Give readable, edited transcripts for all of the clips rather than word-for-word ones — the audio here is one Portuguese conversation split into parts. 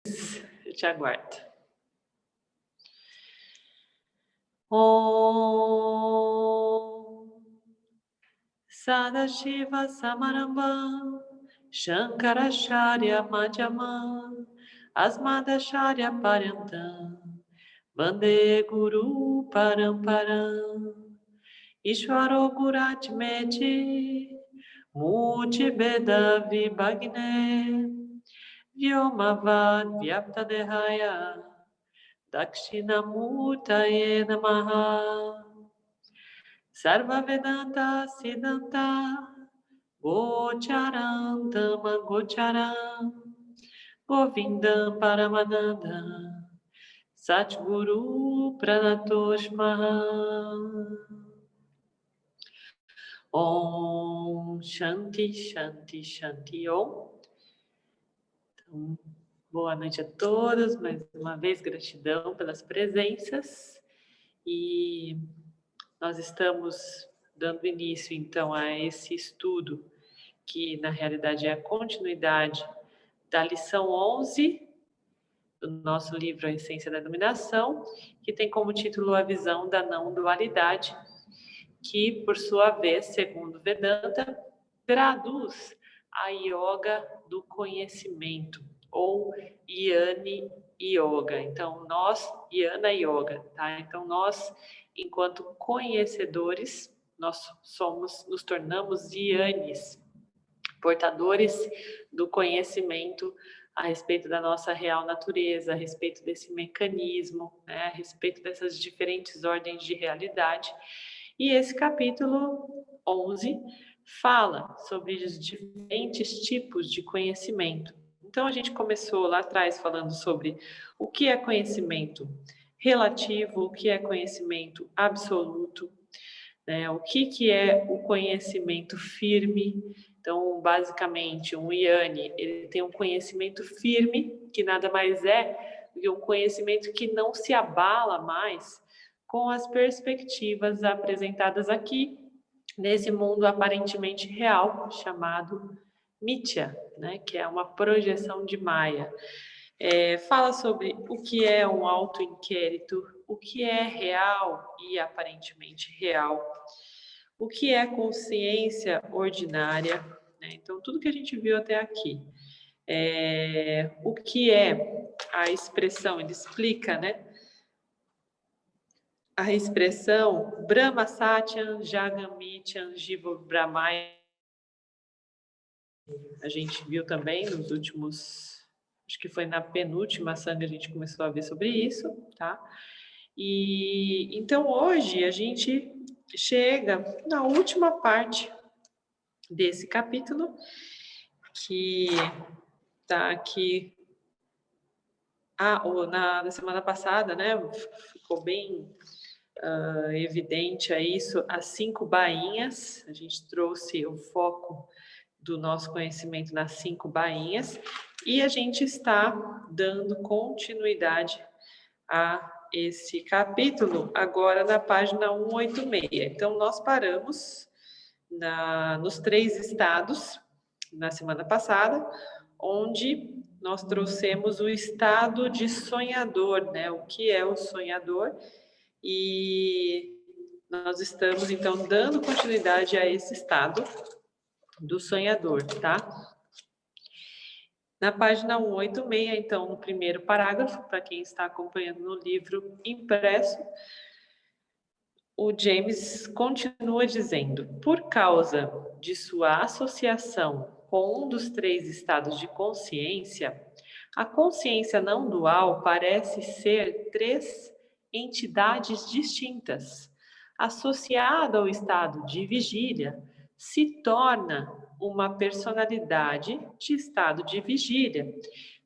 Eu te aguardo. Om Sadashiva Samarambam Shankaracharya Madhyamam Asmadacharya Paryantam Vande Guru Paramparam Ishvaro Guratmeti Muti Beda Vibhagne Vyomavad Vyaptadehaya Dakshinamurtaye Namaha Sarva Vedanta Siddhanta Gocharam Dhamma Gocharam Govindam Paramananda Satguru Pranatoshmaha Om Shanti Shanti Shanti Om. Então, boa noite a todos, mais uma vez gratidão pelas presenças e nós estamos dando início então a esse estudo que na realidade é a continuidade da lição 11 do nosso livro A Essência da Iluminação, que tem como título a visão da não dualidade, que por sua vez, segundo Vedanta, traduz a yoga do conhecimento, ou Jnana Yoga. Então, Jnana Yoga, tá? Então, nós, enquanto conhecedores, nos tornamos Jnanis, portadores do conhecimento a respeito da nossa real natureza, a respeito desse mecanismo, né? A respeito dessas diferentes ordens de realidade. E esse capítulo 11 fala sobre os diferentes tipos de conhecimento. Então, a gente começou lá atrás falando sobre o que é conhecimento relativo, o que é conhecimento absoluto, né? O que é o conhecimento firme. Então, basicamente, um Jnana, ele tem um conhecimento firme, que nada mais é do que um conhecimento que não se abala mais com as perspectivas apresentadas aqui, nesse mundo aparentemente real, chamado Mithya, né, que é uma projeção de Maya. Fala sobre o que é um autoinquérito, o que é real e aparentemente real, o que é consciência ordinária, né? Então, tudo que a gente viu até aqui. O que é a expressão, ele explica, né? A expressão Brahma Satyam Jagamityam Jiva Brahmaya. A gente viu também nos últimos, acho que foi na penúltima sanga a gente começou a ver sobre isso, tá? E então hoje a gente chega na última parte desse capítulo, que tá aqui na semana passada, né? Ficou bem evidente a isso, as 5 bainhas. A gente trouxe o foco do nosso conhecimento nas 5 bainhas e a gente está dando continuidade a esse capítulo agora na página 186. Então, nós paramos nos 3 estados na semana passada, onde nós trouxemos o estado de sonhador, né? O que é o sonhador? E nós estamos, então, dando continuidade a esse estado do sonhador, tá? Na página 186, então, no primeiro parágrafo, para quem está acompanhando no livro impresso, o James continua dizendo: por causa de sua associação com um dos 3 estados de consciência, a consciência não dual parece ser 3 entidades distintas. Associada ao estado de vigília, se torna uma personalidade de estado de vigília,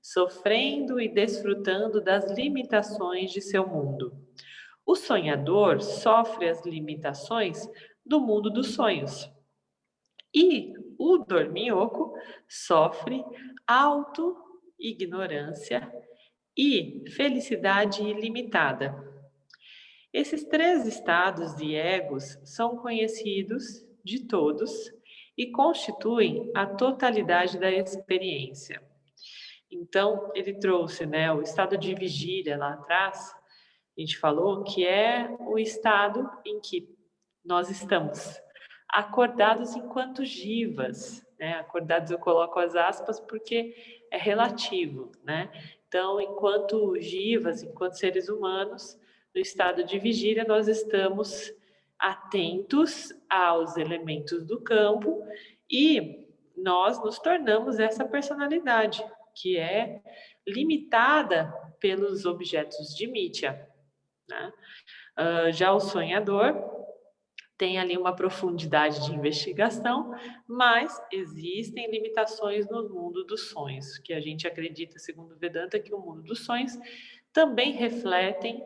sofrendo e desfrutando das limitações de seu mundo. O sonhador sofre as limitações do mundo dos sonhos. E o dorminhoco sofre auto-ignorância e felicidade ilimitada. Esses 3 estados de egos são conhecidos de todos e constituem a totalidade da experiência. Então, ele trouxe, né, o estado de vigília lá atrás, a gente falou que é o estado em que nós estamos acordados enquanto givas, né? Acordados eu coloco as aspas porque é relativo, né? Então, enquanto givas, enquanto seres humanos, no estado de vigília, nós estamos atentos aos elementos do campo e nós nos tornamos essa personalidade, que é limitada pelos objetos de mídia, né? Já o sonhador tem ali uma profundidade de investigação, mas existem limitações no mundo dos sonhos, que a gente acredita, segundo Vedanta, que o mundo dos sonhos também reflete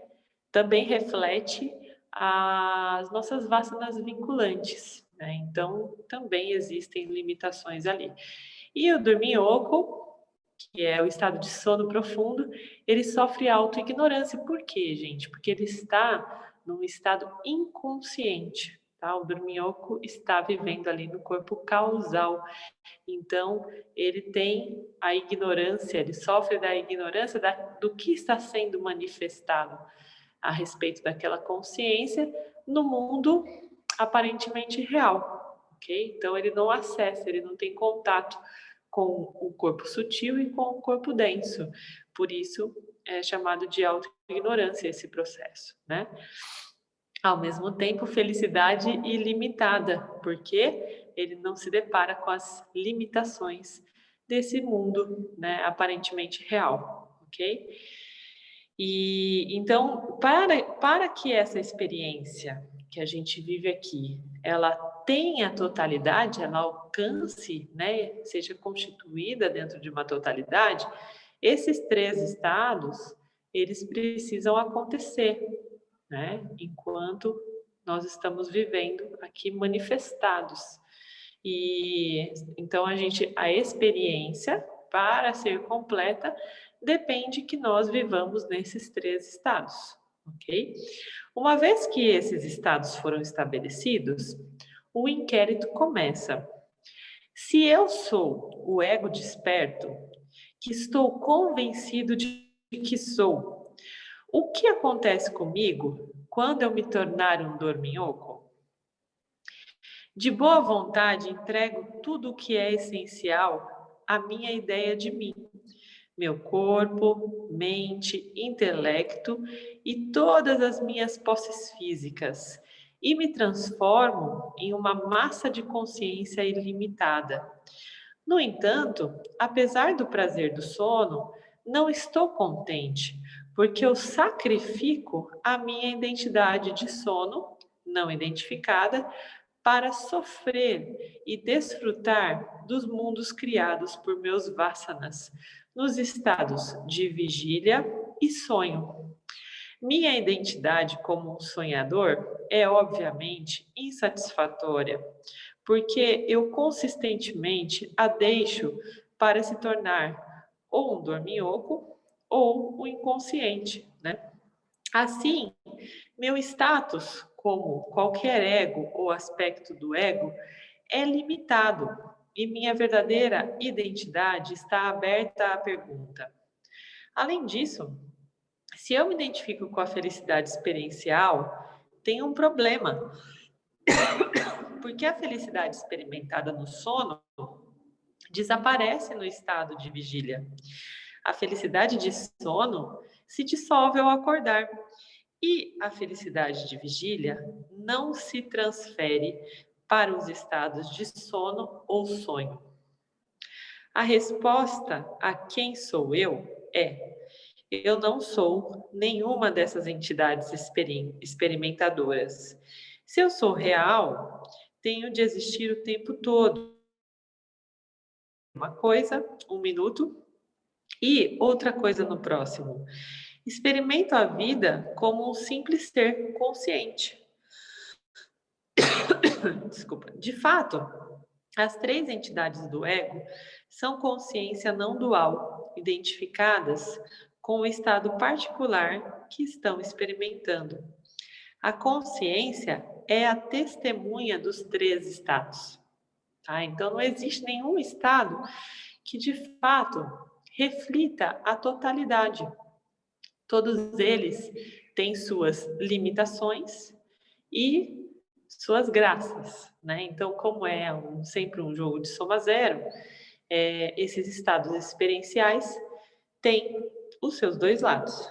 as nossas vasanas vinculantes, né? Então, também existem limitações ali. E o dorminhoco, que é o estado de sono profundo, ele sofre autoignorância. Por quê, gente? Porque ele está num estado inconsciente, tá? O dorminhoco está vivendo ali no corpo causal. Então, ele tem a ignorância, ele sofre da ignorância do que está sendo manifestado a respeito daquela consciência no mundo aparentemente real, ok? Então, ele não acessa, ele não tem contato com o corpo sutil e com o corpo denso. Por isso, é chamado de autoignorância esse processo, né? Ao mesmo tempo, felicidade ilimitada, porque ele não se depara com as limitações desse mundo, né, aparentemente real, ok? E então, para que essa experiência que a gente vive aqui, ela tenha totalidade, ela alcance, né, seja constituída dentro de uma totalidade, esses três estados, eles precisam acontecer, né, enquanto nós estamos vivendo aqui manifestados. E então a experiência, para ser completa, depende que nós vivamos nesses três estados, ok? Uma vez que esses estados foram estabelecidos, o inquérito começa. Se eu sou o ego desperto, que estou convencido de que sou, o que acontece comigo quando eu me tornar um dorminhoco? De boa vontade, entrego tudo o que é essencial à minha ideia de mim, meu corpo, mente, intelecto e todas as minhas posses físicas, e me transformo em uma massa de consciência ilimitada. No entanto, apesar do prazer do sono, não estou contente, porque eu sacrifico a minha identidade de sono, não identificada, para sofrer e desfrutar dos mundos criados por meus vasanas, nos estados de vigília e sonho. Minha identidade como um sonhador é obviamente insatisfatória, porque eu consistentemente a deixo para se tornar ou um dorminhoco ou um inconsciente, né? Assim, meu status como qualquer ego ou aspecto do ego é limitado e minha verdadeira identidade está aberta à pergunta. Além disso, se eu me identifico com a felicidade experiencial, tem um problema, porque a felicidade experimentada no sono desaparece no estado de vigília. A felicidade de sono se dissolve ao acordar. E a felicidade de vigília não se transfere para os estados de sono ou sonho. A resposta a quem sou eu é: eu não sou nenhuma dessas entidades experimentadoras. Se eu sou real, tenho de existir o tempo todo. Uma coisa, um minuto, e outra coisa no próximo. Experimento a vida como um simples ser consciente. Desculpa. De fato, as três entidades do ego são consciência não dual, identificadas com o estado particular que estão experimentando. A consciência é a testemunha dos três estados. Tá? Então, não existe nenhum estado que, de fato, reflita a totalidade. Todos eles têm suas limitações e suas graças, né? Então, como é sempre um jogo de soma zero, esses estados experienciais têm os seus dois lados.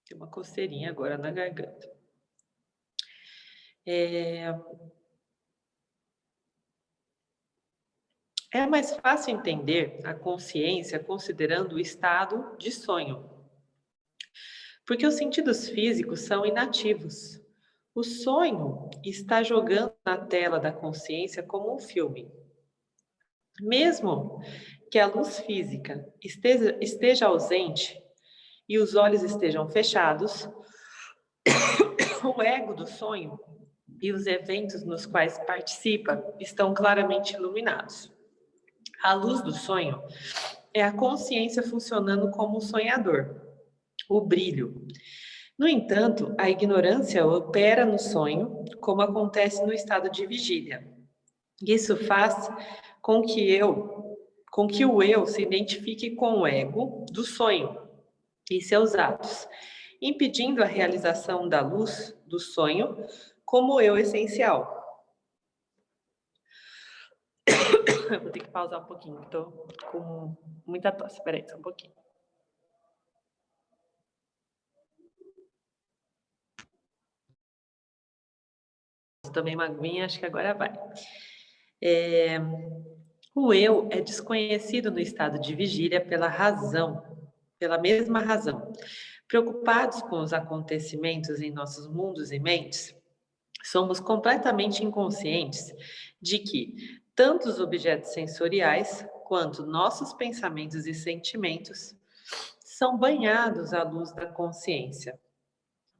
Tem uma coceirinha agora na garganta. É mais fácil entender a consciência considerando o estado de sonho, porque os sentidos físicos são inativos. O sonho está jogando na tela da consciência como um filme. Mesmo que a luz física esteja ausente e os olhos estejam fechados, o ego do sonho e os eventos nos quais participa estão claramente iluminados. A luz do sonho é a consciência funcionando como um sonhador, o brilho. No entanto, a ignorância opera no sonho, como acontece no estado de vigília. Isso faz com que o eu se identifique com o ego do sonho e seus atos, impedindo a realização da luz do sonho como eu essencial. Eu vou ter que pausar um pouquinho, estou com muita tosse. Espera aí, só um pouquinho. Tomei uma aguinha, acho que agora vai. O eu é desconhecido no estado de vigília pela mesma razão. Preocupados com os acontecimentos em nossos mundos e mentes, somos completamente inconscientes de que tanto os objetos sensoriais quanto nossos pensamentos e sentimentos são banhados à luz da consciência.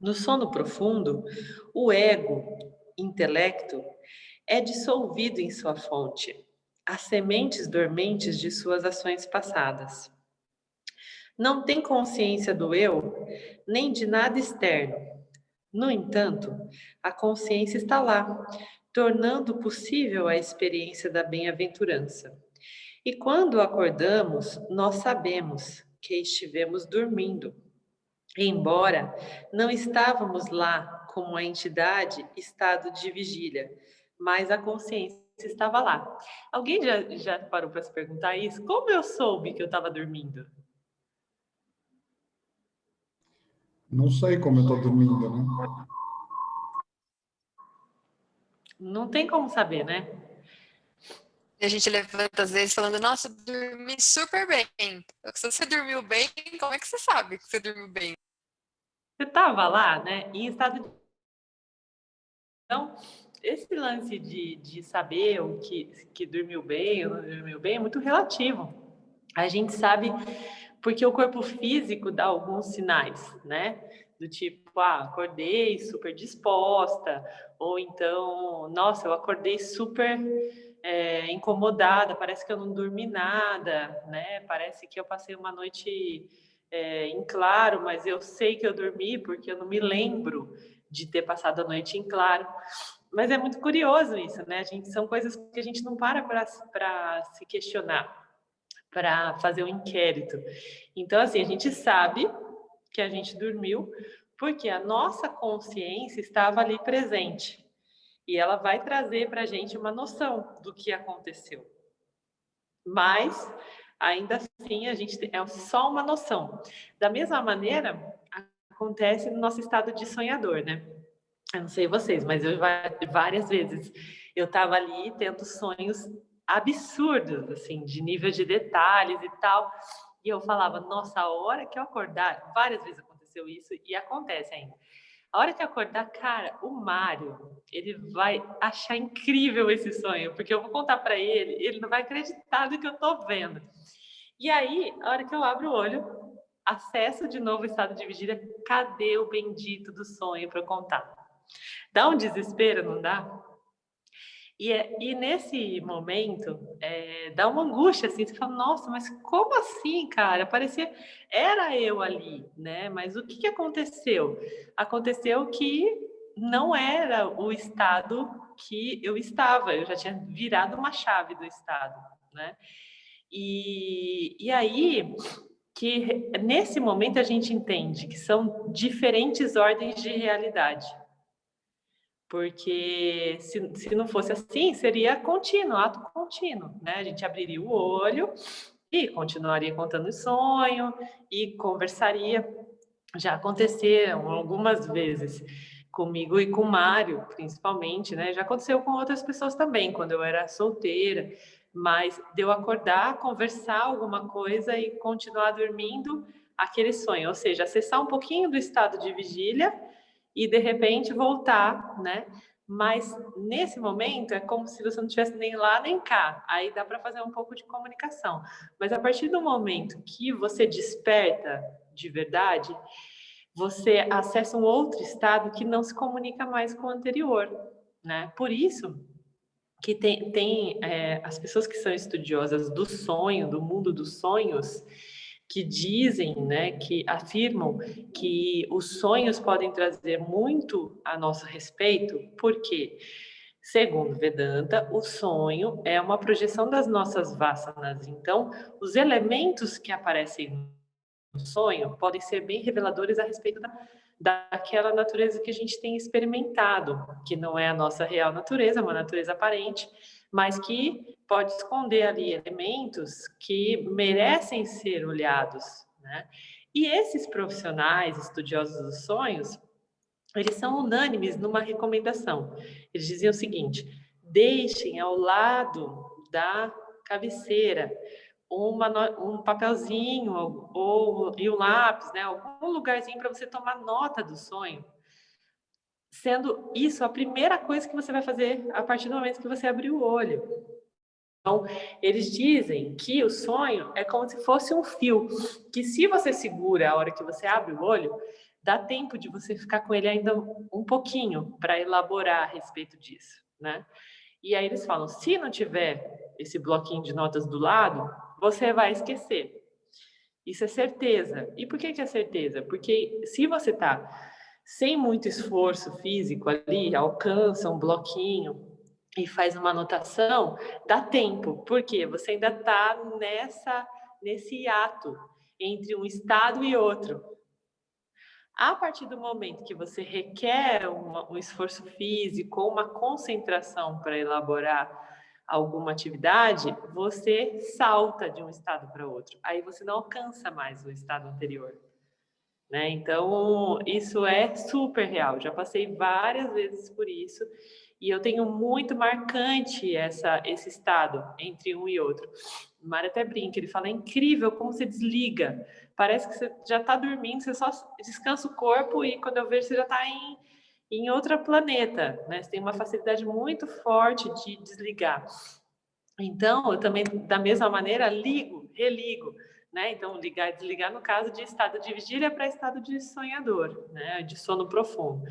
No sono profundo, o ego, intelecto, é dissolvido em sua fonte, as sementes dormentes de suas ações passadas. Não tem consciência do eu, nem de nada externo. No entanto, a consciência está lá, tornando possível a experiência da bem-aventurança. E quando acordamos, nós sabemos que estivemos dormindo. Embora não estávamos lá como a entidade estado de vigília, mas a consciência estava lá. Alguém já parou para se perguntar isso? Como eu soube que eu estava dormindo? Não sei como eu estou dormindo, né? Não tem como saber, né? E a gente levanta às vezes falando, nossa, dormi super bem. Se você dormiu bem, como é que você sabe que você dormiu bem? Você estava lá, né? Em estado de... Então, esse lance de saber o que dormiu bem ou não dormiu bem é muito relativo. A gente sabe porque o corpo físico dá alguns sinais, né? Do tipo, acordei super disposta, ou então, nossa, eu acordei super incomodada, parece que eu não dormi nada, né? Parece que eu passei uma noite em claro, mas eu sei que eu dormi porque eu não me lembro de ter passado a noite em claro. Mas é muito curioso isso, né? São coisas que a gente não para se questionar, para fazer um inquérito. Então, assim, a gente sabe que a gente dormiu porque a nossa consciência estava ali presente. E ela vai trazer para a gente uma noção do que aconteceu. Mas, ainda assim, a gente é só uma noção. Da mesma maneira, acontece no nosso estado de sonhador, né? Eu não sei vocês, mas eu várias vezes eu estava ali tendo sonhos absurdos, assim, de nível de detalhes e tal. E eu falava, nossa, a hora que eu acordar, várias vezes aconteceu isso e acontece ainda. A hora que eu acordar, cara, o Mário, ele vai achar incrível esse sonho, porque eu vou contar para ele, ele não vai acreditar no que eu tô vendo. E aí, a hora que eu abro o olho, acesso de novo o estado de vigília, cadê o bendito do sonho para eu contar? Dá um desespero, não dá? E nesse momento, dá uma angústia, assim, você fala, nossa, mas como assim, cara? Parecia, era eu ali, né? Mas o que aconteceu? Aconteceu que não era o estado que eu estava, eu já tinha virado uma chave do estado, né? E aí que nesse momento a gente entende que são diferentes ordens de realidade. Porque se não fosse assim, seria contínuo, ato contínuo, né? A gente abriria o olho e continuaria contando o sonho e conversaria. Já aconteceram algumas vezes comigo e com o Mário, principalmente, né? Já aconteceu com outras pessoas também, quando eu era solteira, mas de eu acordar, conversar alguma coisa e continuar dormindo aquele sonho, ou seja, acessar um pouquinho do estado de vigília e de repente voltar, né? Mas nesse momento é como se você não estivesse nem lá nem cá. Aí dá para fazer um pouco de comunicação. Mas a partir do momento que você desperta de verdade, você acessa um outro estado que não se comunica mais com o anterior, né? Por isso que tem as pessoas que são estudiosas do sonho, do mundo dos sonhos, que dizem, né, que afirmam que os sonhos podem trazer muito a nosso respeito, porque, segundo Vedanta, o sonho é uma projeção das nossas vasanas. Então, os elementos que aparecem no sonho podem ser bem reveladores a respeito daquela natureza que a gente tem experimentado, que não é a nossa real natureza, é uma natureza aparente, mas que pode esconder ali elementos que merecem ser olhados, né? E esses profissionais estudiosos dos sonhos, eles são unânimes numa recomendação. Eles diziam o seguinte: deixem ao lado da cabeceira um papelzinho e um lápis, né? Algum lugarzinho para você tomar nota do sonho, sendo isso a primeira coisa que você vai fazer a partir do momento que você abrir o olho. Então, eles dizem que o sonho é como se fosse um fio, que se você segura a hora que você abre o olho, dá tempo de você ficar com ele ainda um pouquinho para elaborar a respeito disso, né? E aí eles falam, se não tiver esse bloquinho de notas do lado, você vai esquecer. Isso é certeza. E por que é certeza? Porque se você está sem muito esforço físico ali, alcança um bloquinho e faz uma anotação, dá tempo. Por quê? Você ainda está nesse hiato entre um estado e outro. A partir do momento que você requer um esforço físico ou uma concentração para elaborar alguma atividade, você salta de um estado para outro. Aí você não alcança mais o estado anterior, né? Então, isso é super real. Já passei várias vezes por isso e eu tenho muito marcante esse estado entre um e outro. O Mário até brinca, ele fala, é incrível como você desliga. Parece que você já está dormindo, você só descansa o corpo e quando eu vejo você já está em outro planeta, né? Você tem uma facilidade muito forte de desligar. Então, eu também, da mesma maneira, religo, né? Então, ligar e desligar no caso de estado de vigília para estado de sonhador, né? De sono profundo.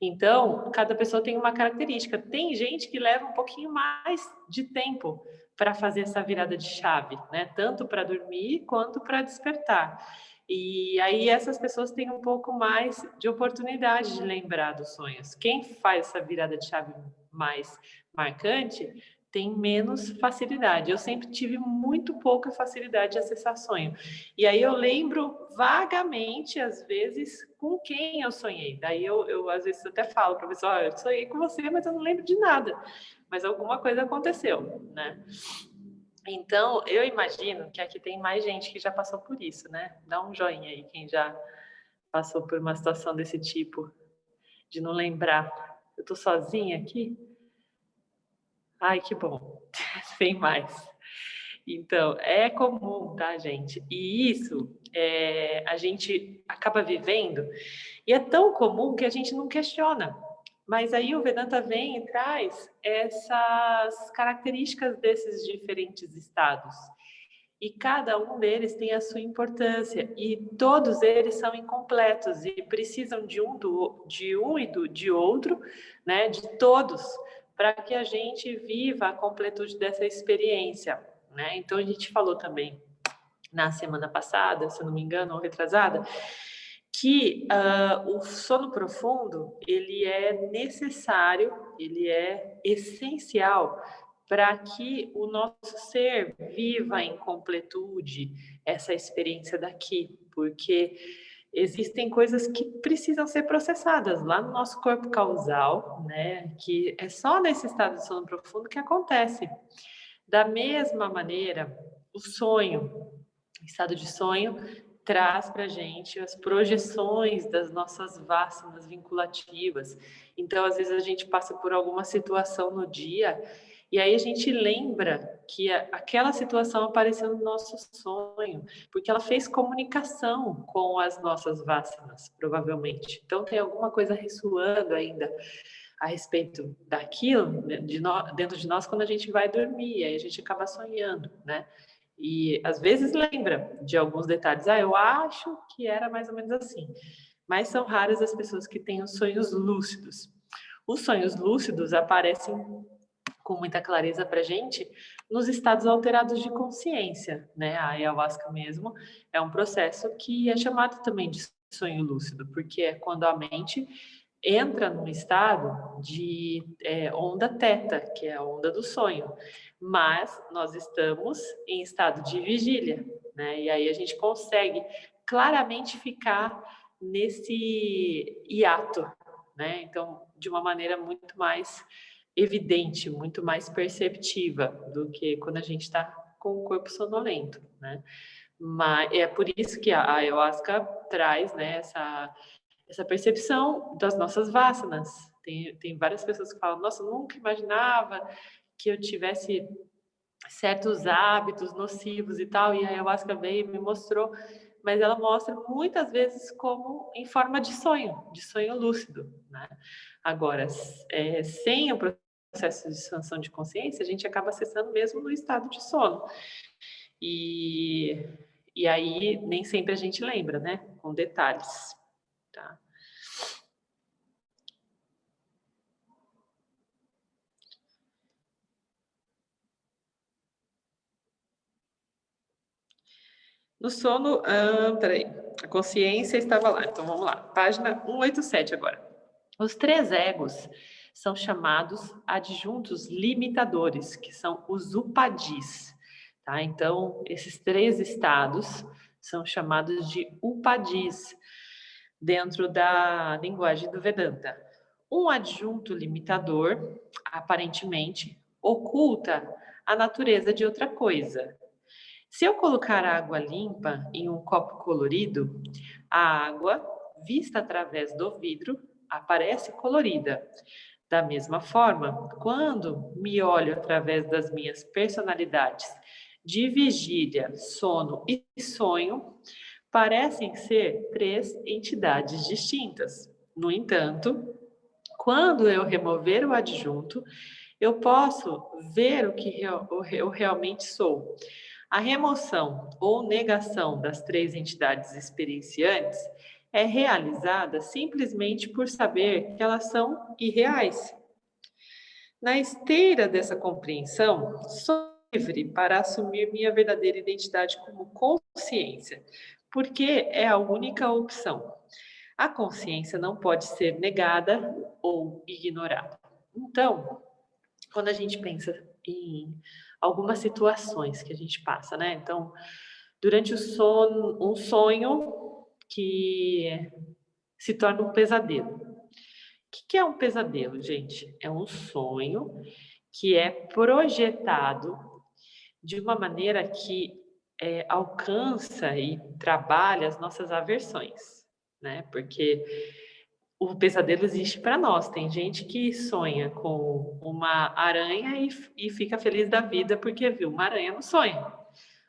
Então, cada pessoa tem uma característica. Tem gente que leva um pouquinho mais de tempo para fazer essa virada de chave, né? Tanto para dormir quanto para despertar. E aí essas pessoas têm um pouco mais de oportunidade de lembrar dos sonhos. Quem faz essa virada de chave mais marcante tem menos facilidade. Eu sempre tive muito pouca facilidade de acessar sonho. E aí eu lembro vagamente, às vezes, com quem eu sonhei. Daí eu às vezes até falo para a pessoa, eu sonhei com você, mas eu não lembro de nada. Mas alguma coisa aconteceu, né? Então, eu imagino que aqui tem mais gente que já passou por isso, né? Dá um joinha aí, quem já passou por uma situação desse tipo, de não lembrar. Eu tô sozinha aqui? Ai, que bom. Tem mais. Então, é comum, tá, gente? E isso a gente acaba vivendo, e é tão comum que a gente não questiona. Mas aí o Vedanta vem e traz essas características desses diferentes estados. E cada um deles tem a sua importância, e todos eles são incompletos e precisam de um e de outro, né, de todos, para que a gente viva a completude dessa experiência, né? Então a gente falou também na semana passada, se eu não me engano, ou retrasada, que o sono profundo, ele é necessário, ele é essencial para que o nosso ser viva em completude essa experiência daqui, porque existem coisas que precisam ser processadas lá no nosso corpo causal, né? Que é só nesse estado de sono profundo que acontece. Da mesma maneira, o sonho, o estado de sonho, traz para a gente as projeções das nossas vasanas vinculativas. Então, às vezes, a gente passa por alguma situação no dia e aí a gente lembra que aquela situação apareceu no nosso sonho, porque ela fez comunicação com as nossas vasanas, provavelmente. Então, tem alguma coisa ressoando ainda a respeito daquilo dentro de nós quando a gente vai dormir, aí a gente acaba sonhando, né? E às vezes lembra de alguns detalhes. Eu acho que era mais ou menos assim. Mas são raras as pessoas que têm os sonhos lúcidos. Os sonhos lúcidos aparecem com muita clareza para a gente nos estados alterados de consciência, né? A ayahuasca mesmo é um processo que é chamado também de sonho lúcido, porque é quando a mente entra num estado de onda teta, que é a onda do sonho, mas nós estamos em estado de vigília, né? E aí a gente consegue claramente ficar nesse hiato, né? Então, de uma maneira muito mais evidente, muito mais perceptiva do que quando a gente está com o corpo sonolento, né? Mas é por isso que a ayahuasca traz, né, essa percepção das nossas vasanas. Tem várias pessoas que falam, nossa, eu nunca imaginava que eu tivesse certos hábitos nocivos e tal, e a ayahuasca veio e me mostrou, mas ela mostra muitas vezes como em forma de sonho lúcido, né? Agora, sem o processo de expansão de consciência, a gente acaba acessando mesmo no estado de sono. E aí, nem sempre a gente lembra, né? Com detalhes, tá? No sono, peraí, a consciência estava lá, então vamos lá, página 187 agora. Os três egos são chamados adjuntos limitadores, que são os upadis, tá? Então, esses três estados são chamados de upadis dentro da linguagem do Vedanta. Um adjunto limitador, aparentemente, oculta a natureza de outra coisa. Se eu colocar água limpa em um copo colorido, a água, vista através do vidro, aparece colorida. Da mesma forma, quando me olho através das minhas personalidades de vigília, sono e sonho, parecem ser três entidades distintas. No entanto, quando eu remover o adjunto, eu posso ver o que eu realmente sou. A remoção ou negação das três entidades experienciantes é realizada simplesmente por saber que elas são irreais. Na esteira dessa compreensão, sou livre para assumir minha verdadeira identidade como consciência, porque é a única opção. A consciência não pode ser negada ou ignorada. Então, quando a gente pensa em algumas situações que a gente passa, né? Então, durante o sono, um sonho que se torna um pesadelo. O que é um pesadelo, gente? É um sonho que é projetado de uma maneira que alcança e trabalha as nossas aversões, né? Porque o pesadelo existe para nós. Tem gente que sonha com uma aranha e fica feliz da vida porque viu uma aranha no sonho.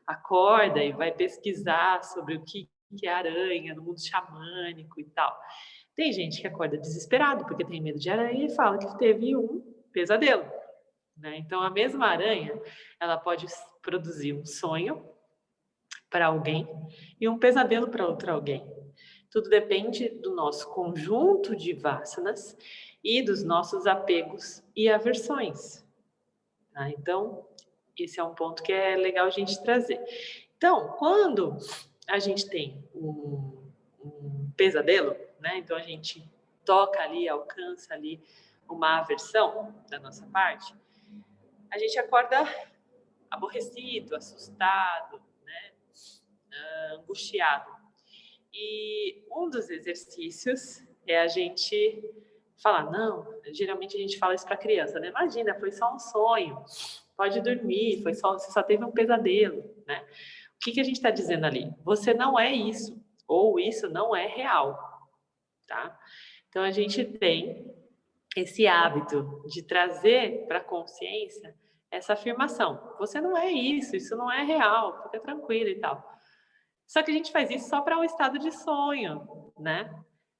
Acorda e vai pesquisar sobre o que é aranha no mundo xamânico e tal. Tem gente que acorda desesperado porque tem medo de aranha e fala que teve um pesadelo, né? Então, a mesma aranha, ela pode produzir um sonho para alguém e um pesadelo para outro alguém. Tudo depende do nosso conjunto de vasanas e dos nossos apegos e aversões. Tá? Então, esse é um ponto que é legal a gente trazer. Então, quando a gente tem um pesadelo, né? Então a gente toca ali, alcança ali uma aversão da nossa parte, a gente acorda aborrecido, assustado, né? Angustiado. E um dos exercícios é a gente falar, não, geralmente a gente fala isso para criança, né? Imagina, foi só um sonho, pode dormir, você só teve um pesadelo, né? O que a gente está dizendo ali? Você não é isso, ou isso não é real, tá? Então a gente tem esse hábito de trazer para a consciência essa afirmação. Você não é isso não é real, fica tranquilo e tal. Só que a gente faz isso só para um estado de sonho, né?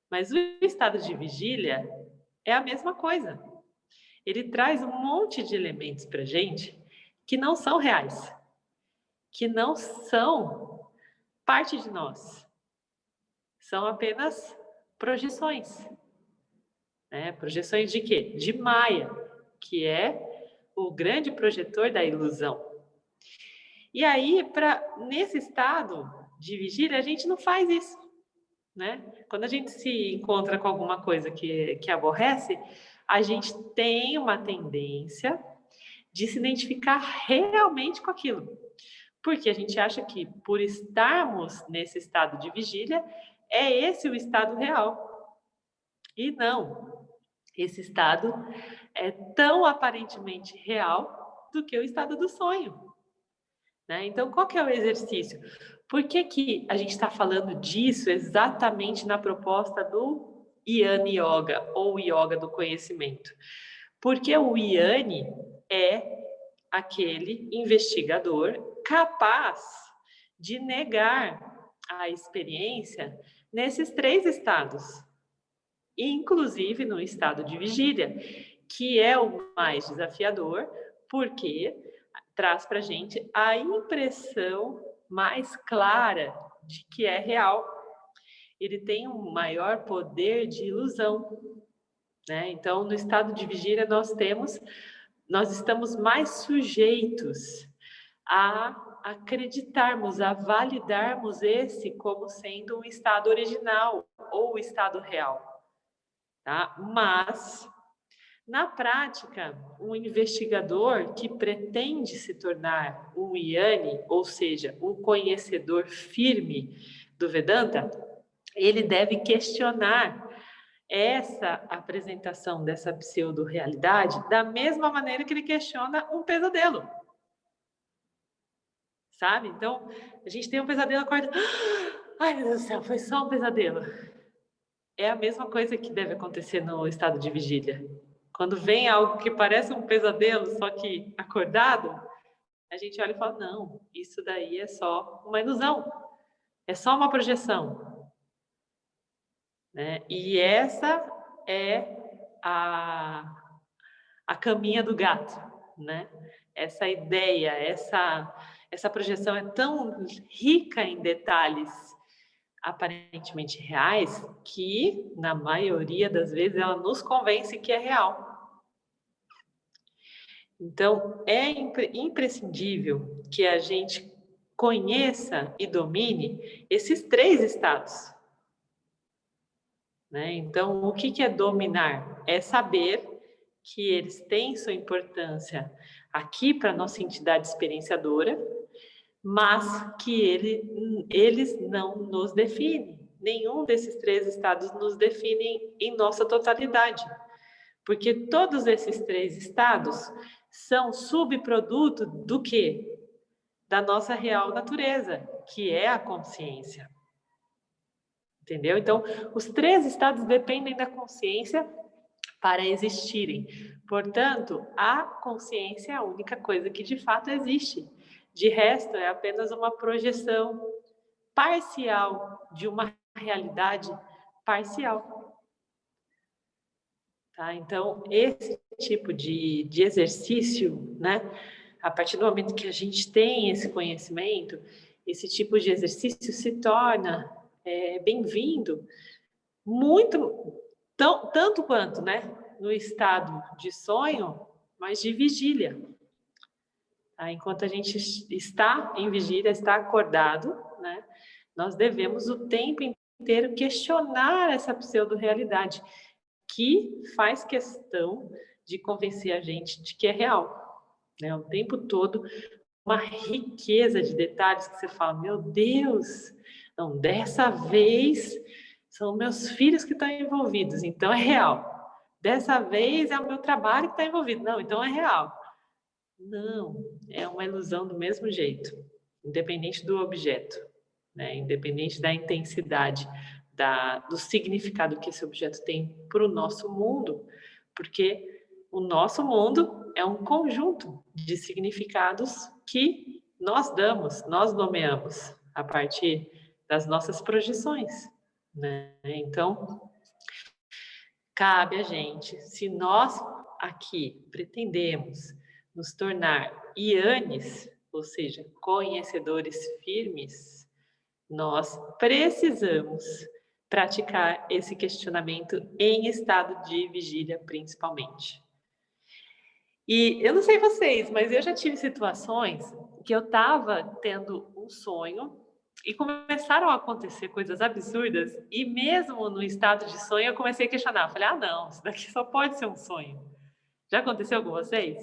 Mas o estado de vigília é a mesma coisa. Ele traz um monte de elementos para a gente que não são reais, que não são parte de nós. São apenas projeções. Né? Projeções de quê? De Maia, que é o grande projetor da ilusão. E aí, nesse estado de vigília, a gente não faz isso. Né? Quando a gente se encontra com alguma coisa que aborrece, a gente tem uma tendência de se identificar realmente com aquilo. Porque a gente acha que, por estarmos nesse estado de vigília, é esse o estado real. E não. Esse estado é tão aparentemente real do que o estado do sonho. Né? Então, qual que é o exercício? Por que a gente está falando disso exatamente na proposta do Jnana Yoga, ou Yoga do Conhecimento? Porque o Jnana é aquele investigador capaz de negar a experiência nesses 3 estados, inclusive no estado de vigília, que é o mais desafiador, porque traz para a gente a impressão mais clara de que é real. Ele tem um maior poder de ilusão, né? Então, no estado de vigília, nós estamos mais sujeitos a acreditarmos, a validarmos esse como sendo um estado original ou o estado real, tá? Mas na prática, um investigador que pretende se tornar um Jnani, ou seja, um conhecedor firme do Vedanta, ele deve questionar essa apresentação dessa pseudo-realidade da mesma maneira que ele questiona um pesadelo. Sabe? Então, a gente tem um pesadelo, acorda... Ai, meu Deus do céu, foi só um pesadelo. É a mesma coisa que deve acontecer no estado de vigília. Quando vem algo que parece um pesadelo, só que acordado, a gente olha e fala, não, isso daí é só uma ilusão, é só uma projeção. Né? E essa é a caminha do gato, né? Essa ideia, essa projeção é tão rica em detalhes aparentemente reais que, na maioria das vezes, ela nos convence que é real. Então, é imprescindível que a gente conheça e domine esses 3 estados. Né? Então, o que é dominar? É saber que eles têm sua importância aqui para a nossa entidade experienciadora, mas que eles não nos definem. Nenhum desses 3 estados nos definem em nossa totalidade. Porque todos esses 3 estados são subproduto do quê? Da nossa real natureza, que é a consciência. Entendeu? Então, os 3 estados dependem da consciência para existirem. Portanto, a consciência é a única coisa que de fato existe. De resto, é apenas uma projeção parcial de uma realidade parcial. Tá? Então, esse tipo de exercício, né? A partir do momento que a gente tem esse conhecimento, esse tipo de exercício se torna bem-vindo, tanto quanto, né? No estado de sonho, mas de vigília. Tá? Enquanto a gente está em vigília, está acordado, né? Nós devemos o tempo inteiro inteiro questionar essa pseudo-realidade, que faz questão de convencer a gente de que é real, né? O tempo todo, uma riqueza de detalhes que você fala, meu Deus, não, dessa vez são meus filhos que estão envolvidos, então é real. Dessa vez é o meu trabalho que está envolvido, não, então é real. Não, é uma ilusão do mesmo jeito, independente do objeto, né? Independente da intensidade, do significado que esse objeto tem para o nosso mundo, porque o nosso mundo é um conjunto de significados que nós damos, nós nomeamos a partir das nossas projeções, né? Então, cabe a gente, se nós aqui pretendemos nos tornar ianes, ou seja, conhecedores firmes, nós precisamos praticar esse questionamento em estado de vigília, principalmente. E eu não sei vocês, mas eu já tive situações que eu estava tendo um sonho e começaram a acontecer coisas absurdas, e mesmo no estado de sonho eu comecei a questionar. Eu falei, não, isso daqui só pode ser um sonho. Já aconteceu com vocês?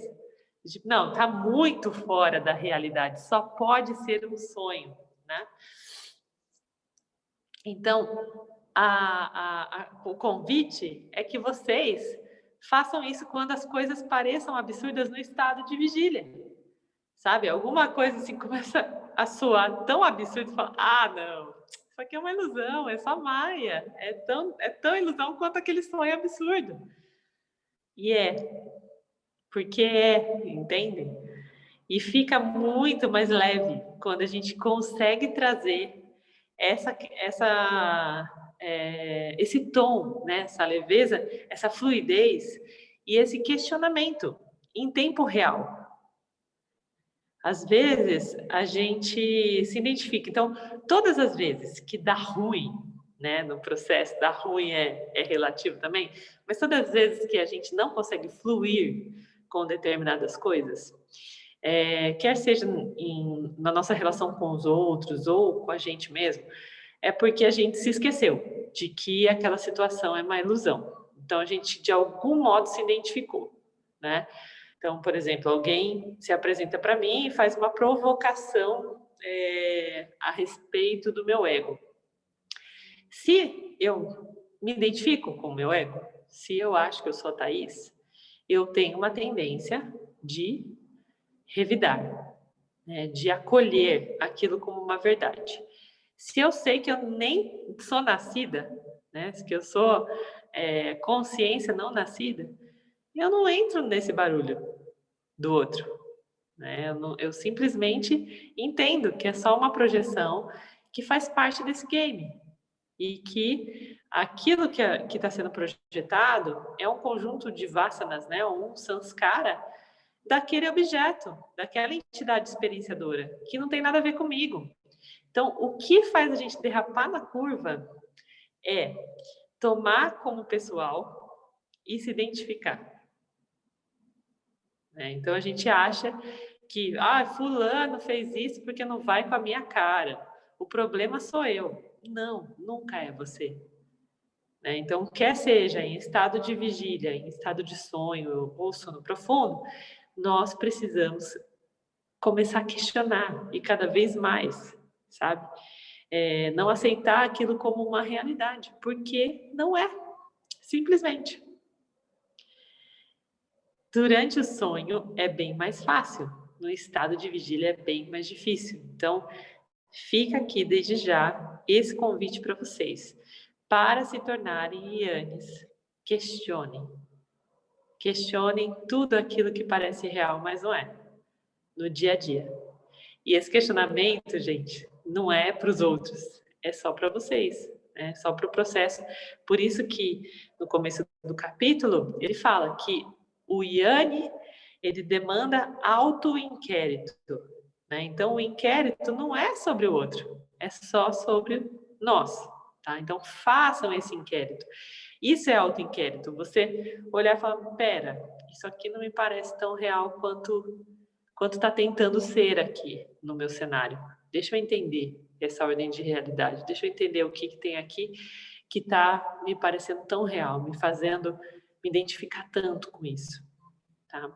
Tipo, não, está muito fora da realidade, só pode ser um sonho, né? Então, o convite é que vocês façam isso quando as coisas pareçam absurdas no estado de vigília. Sabe? Alguma coisa assim começa a soar tão absurdo e fala, não, isso aqui é uma ilusão, é só maia, é tão ilusão quanto aquele sonho absurdo. E porque entende? E fica muito mais leve quando a gente consegue trazer esse tom, né? Essa leveza, essa fluidez e esse questionamento em tempo real. Às vezes, a gente se identifica. Então, todas as vezes que dá ruim, né, no processo, dá ruim é relativo também, mas todas as vezes que a gente não consegue fluir com determinadas coisas, quer seja na nossa relação com os outros ou com a gente mesmo, é porque a gente se esqueceu de que aquela situação é uma ilusão. Então, a gente, de algum modo, se identificou, né? Então, por exemplo, alguém se apresenta para mim e faz uma provocação a respeito do meu ego. Se eu me identifico com o meu ego, se eu acho que eu sou a Thaís, eu tenho uma tendência de revidar, né, de acolher aquilo como uma verdade. Se eu sei que eu nem sou nascida, né, que eu sou consciência não nascida, eu não entro nesse barulho do outro, né? Eu simplesmente entendo que é só uma projeção que faz parte desse game e que aquilo que está sendo projetado é um conjunto de vasanas, né? Um samskara daquele objeto, daquela entidade experienciadora, que não tem nada a ver comigo. Então, o que faz a gente derrapar na curva é tomar como pessoal e se identificar. Então, a gente acha que fulano fez isso porque não vai com a minha cara. O problema sou eu. Não, nunca é você. Então, quer seja em estado de vigília, em estado de sonho ou sono profundo, nós precisamos começar a questionar e cada vez mais, sabe? Não aceitar aquilo como uma realidade, porque não é, simplesmente. Durante o sonho é bem mais fácil, no estado de vigília é bem mais difícil. Então, fica aqui desde já esse convite para vocês. Para se tornarem ianes, questionem. Questionem tudo aquilo que parece real, mas não é, no dia a dia. E esse questionamento, gente, não é para os outros, é só para vocês, é só para o processo. Por isso que, no começo do capítulo, ele fala que o Iane, ele demanda auto-inquérito, né? Então, o inquérito não é sobre o outro, é só sobre nós, tá? Então, façam esse inquérito. Isso é auto-inquérito. Você olhar e falar, pera, isso aqui não me parece tão real quanto está tentando ser aqui no meu cenário. Deixa eu entender essa ordem de realidade, deixa eu entender o que tem aqui que está me parecendo tão real, me fazendo me identificar tanto com isso, tá?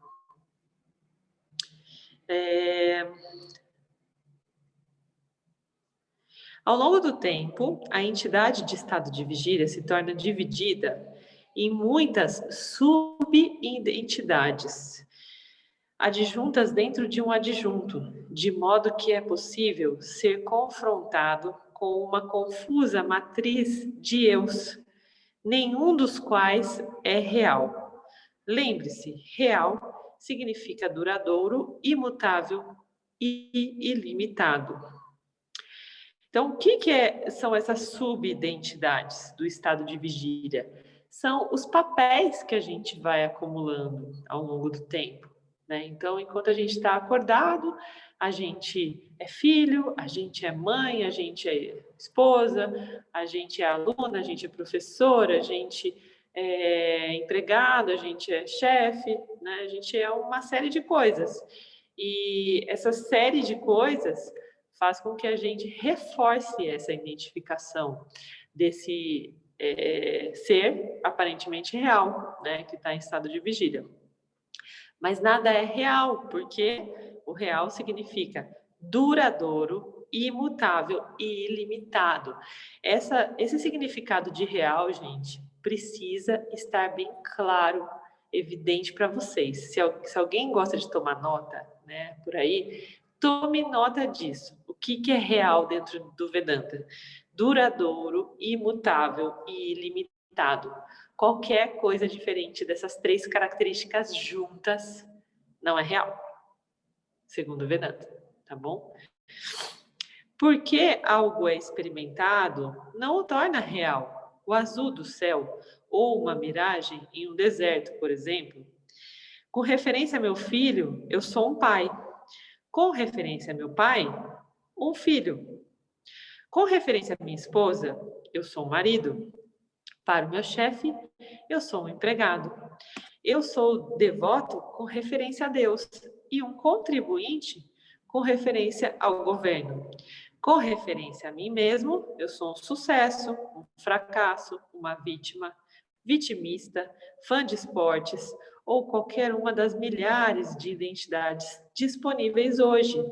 Ao longo do tempo, a entidade de estado de vigília se torna dividida em muitas subidentidades, adjuntas dentro de um adjunto, de modo que é possível ser confrontado com uma confusa matriz de eus, nenhum dos quais é real. Lembre-se, real significa duradouro, imutável e ilimitado. Então, o que são essas subidentidades do estado de vigília? São os papéis que a gente vai acumulando ao longo do tempo, né? Então, enquanto a gente está acordado, a gente é filho, a gente é mãe, a gente é esposa, a gente é aluna, a gente é professora, a gente é empregado, a gente é chefe, né? A gente é uma série de coisas. E essa série de coisas faz com que a gente reforce essa identificação desse ser aparentemente real, né, que está em estado de vigília. Mas nada é real, porque o real significa duradouro, imutável e ilimitado. Esse significado de real, gente, precisa estar bem claro, evidente para vocês. Se alguém gosta de tomar nota, né, por aí, tome nota disso. O que é real dentro do Vedanta? Duradouro, imutável e ilimitado. Qualquer coisa diferente dessas três características juntas não é real, segundo o Vedanta, tá bom? Porque algo é experimentado, não o torna real. O azul do céu ou uma miragem em um deserto, por exemplo. Com referência a meu filho, eu sou um pai. Com referência a meu pai, um filho. Com referência a minha esposa, eu sou um marido. Para o meu chefe, eu sou um empregado. Eu sou devoto com referência a Deus e um contribuinte com referência ao governo. Com referência a mim mesmo, eu sou um sucesso, um fracasso, uma vítima, vitimista, fã de esportes ou qualquer uma das milhares de identidades disponíveis hoje.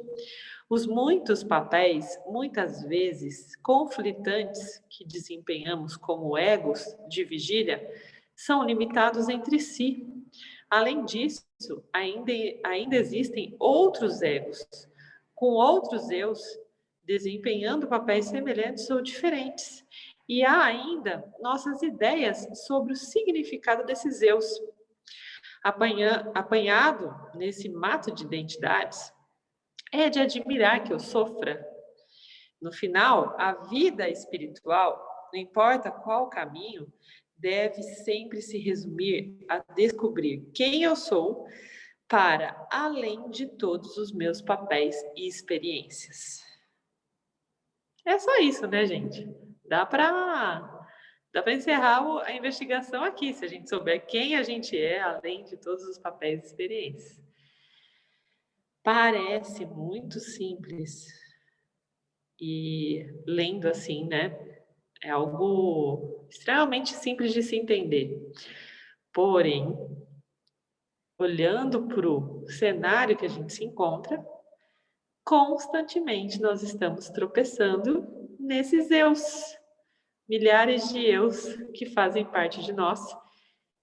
Os muitos papéis, muitas vezes conflitantes, que desempenhamos como egos de vigília, são limitados entre si. Além disso, ainda existem outros egos, com outros eus, desempenhando papéis semelhantes ou diferentes. E há ainda nossas ideias sobre o significado desses eus. Apanhado nesse mato de identidades, é de admirar que eu sofra. No final, a vida espiritual, não importa qual caminho, deve sempre se resumir a descobrir quem eu sou para além de todos os meus papéis e experiências. É só isso, né, gente? Dá para encerrar a investigação aqui, se a gente souber quem a gente é, além de todos os papéis e experiências. Parece muito simples. E lendo assim, né? É algo extremamente simples de se entender. Porém, olhando para o cenário que a gente se encontra, constantemente nós estamos tropeçando nesses eus, milhares de eus que fazem parte de nós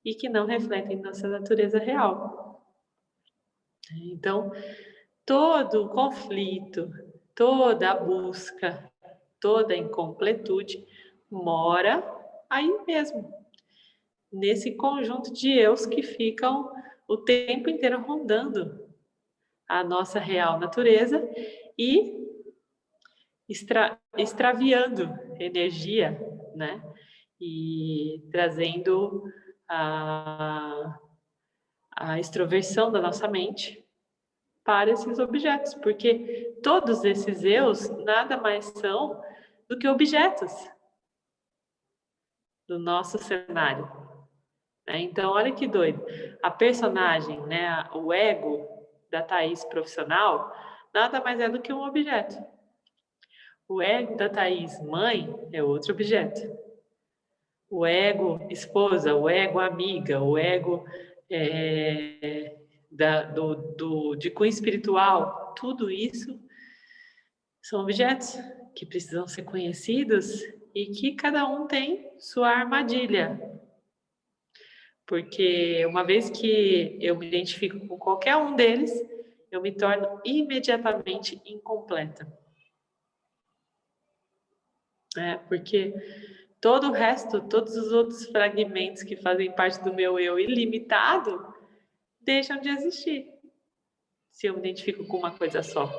e que não refletem nossa natureza real. Então, todo o conflito, toda a busca, toda a incompletude mora aí mesmo, nesse conjunto de eus que ficam o tempo inteiro rondando a nossa real natureza e extraviando energia, né? E trazendo a extroversão da nossa mente para esses objetos, porque todos esses eus nada mais são do que objetos do nosso cenário. Então, olha que doido. A personagem, né, o ego da Thaís profissional, nada mais é do que um objeto. O ego da Thaís, mãe, é outro objeto. O ego esposa, o ego amiga, o ego de cunho espiritual, tudo isso são objetos que precisam ser conhecidos e que cada um tem sua armadilha. Porque uma vez que eu me identifico com qualquer um deles, eu me torno imediatamente incompleta. Porque todo o resto, todos os outros fragmentos que fazem parte do meu eu ilimitado, deixam de existir, se eu me identifico com uma coisa só.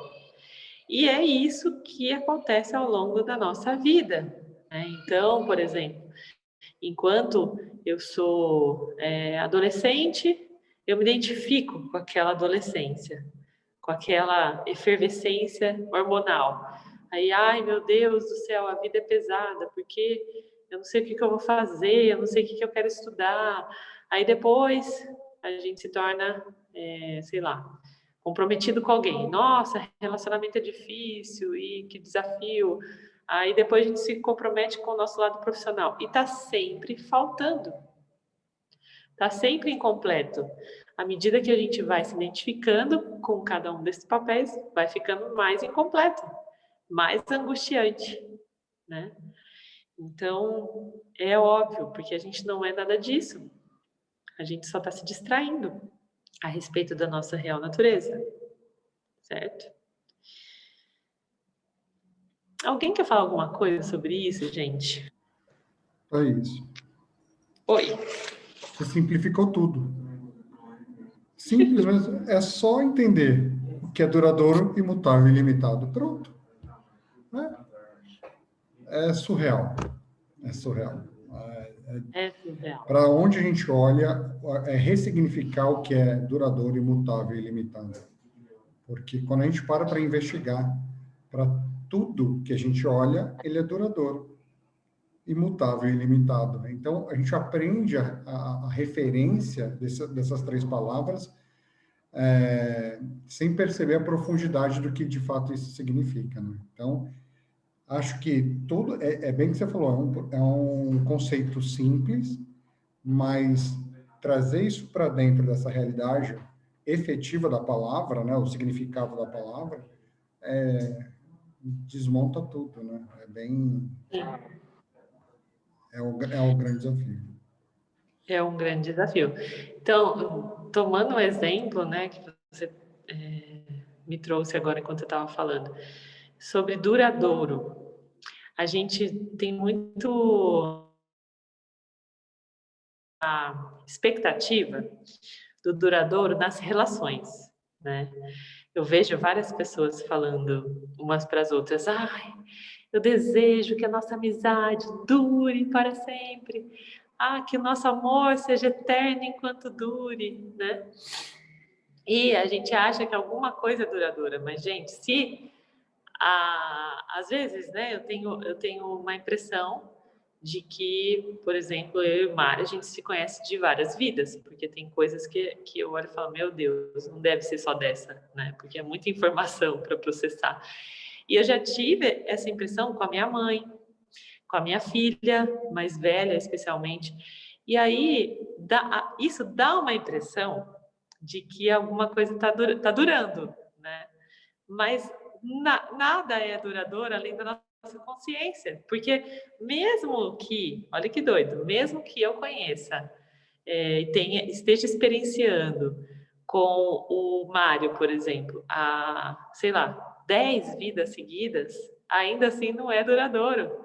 E é isso que acontece ao longo da nossa vida. Então, por exemplo, enquanto eu sou adolescente, eu me identifico com aquela adolescência, com aquela efervescência hormonal. Aí, ai meu Deus do céu, a vida é pesada, porque eu não sei o que eu vou fazer, eu não sei o que eu quero estudar. Aí depois a gente se torna, sei lá, comprometido com alguém. Nossa, relacionamento é difícil e que desafio. Aí depois a gente se compromete com o nosso lado profissional. E está sempre faltando. Está sempre incompleto. À medida que a gente vai se identificando com cada um desses papéis, vai ficando mais incompleto, mais angustiante, né? Então, é óbvio, porque a gente não é nada disso. A gente só está se distraindo a respeito da nossa real natureza, certo? Alguém quer falar alguma coisa sobre isso, gente? É isso. Oi. Você simplificou tudo. Simplesmente é só entender o que é duradouro, imutável e ilimitado. Pronto. É surreal. É surreal. É surreal. Para onde a gente olha, é ressignificar o que é duradouro, imutável e ilimitado. Porque quando a gente para investigar, para tudo que a gente olha, ele é duradouro, imutável e ilimitado. Então, a gente aprende a referência dessas três palavras sem perceber a profundidade do que de fato isso significa. Né? Então, acho que tudo é bem que você falou, é um conceito simples, mas trazer isso para dentro dessa realidade efetiva da palavra, né, o significado da palavra, desmonta tudo, né? É o grande desafio. É um grande desafio. Então, tomando um exemplo, né, que você me trouxe agora enquanto eu estava falando, sobre duradouro. A gente tem muito a expectativa do duradouro nas relações, né? Eu vejo várias pessoas falando umas para as outras, ai, eu desejo que a nossa amizade dure para sempre, que o nosso amor seja eterno enquanto dure, né? E a gente acha que alguma coisa é duradoura, mas, gente, às vezes, né, eu tenho uma impressão de que, por exemplo, eu e Mari, a gente se conhece de várias vidas, porque tem coisas que eu olho e falo, meu Deus, não deve ser só dessa, né? Porque é muita informação para processar. E eu já tive essa impressão com a minha mãe, com a minha filha, mais velha especialmente. E aí, isso dá uma impressão de que alguma coisa está durando, né? Mas nada é duradouro além da nossa consciência, porque mesmo que, olha que doido, mesmo que eu conheça esteja experienciando com o Mário, por exemplo, sei lá, 10 vidas seguidas, ainda assim não é duradouro,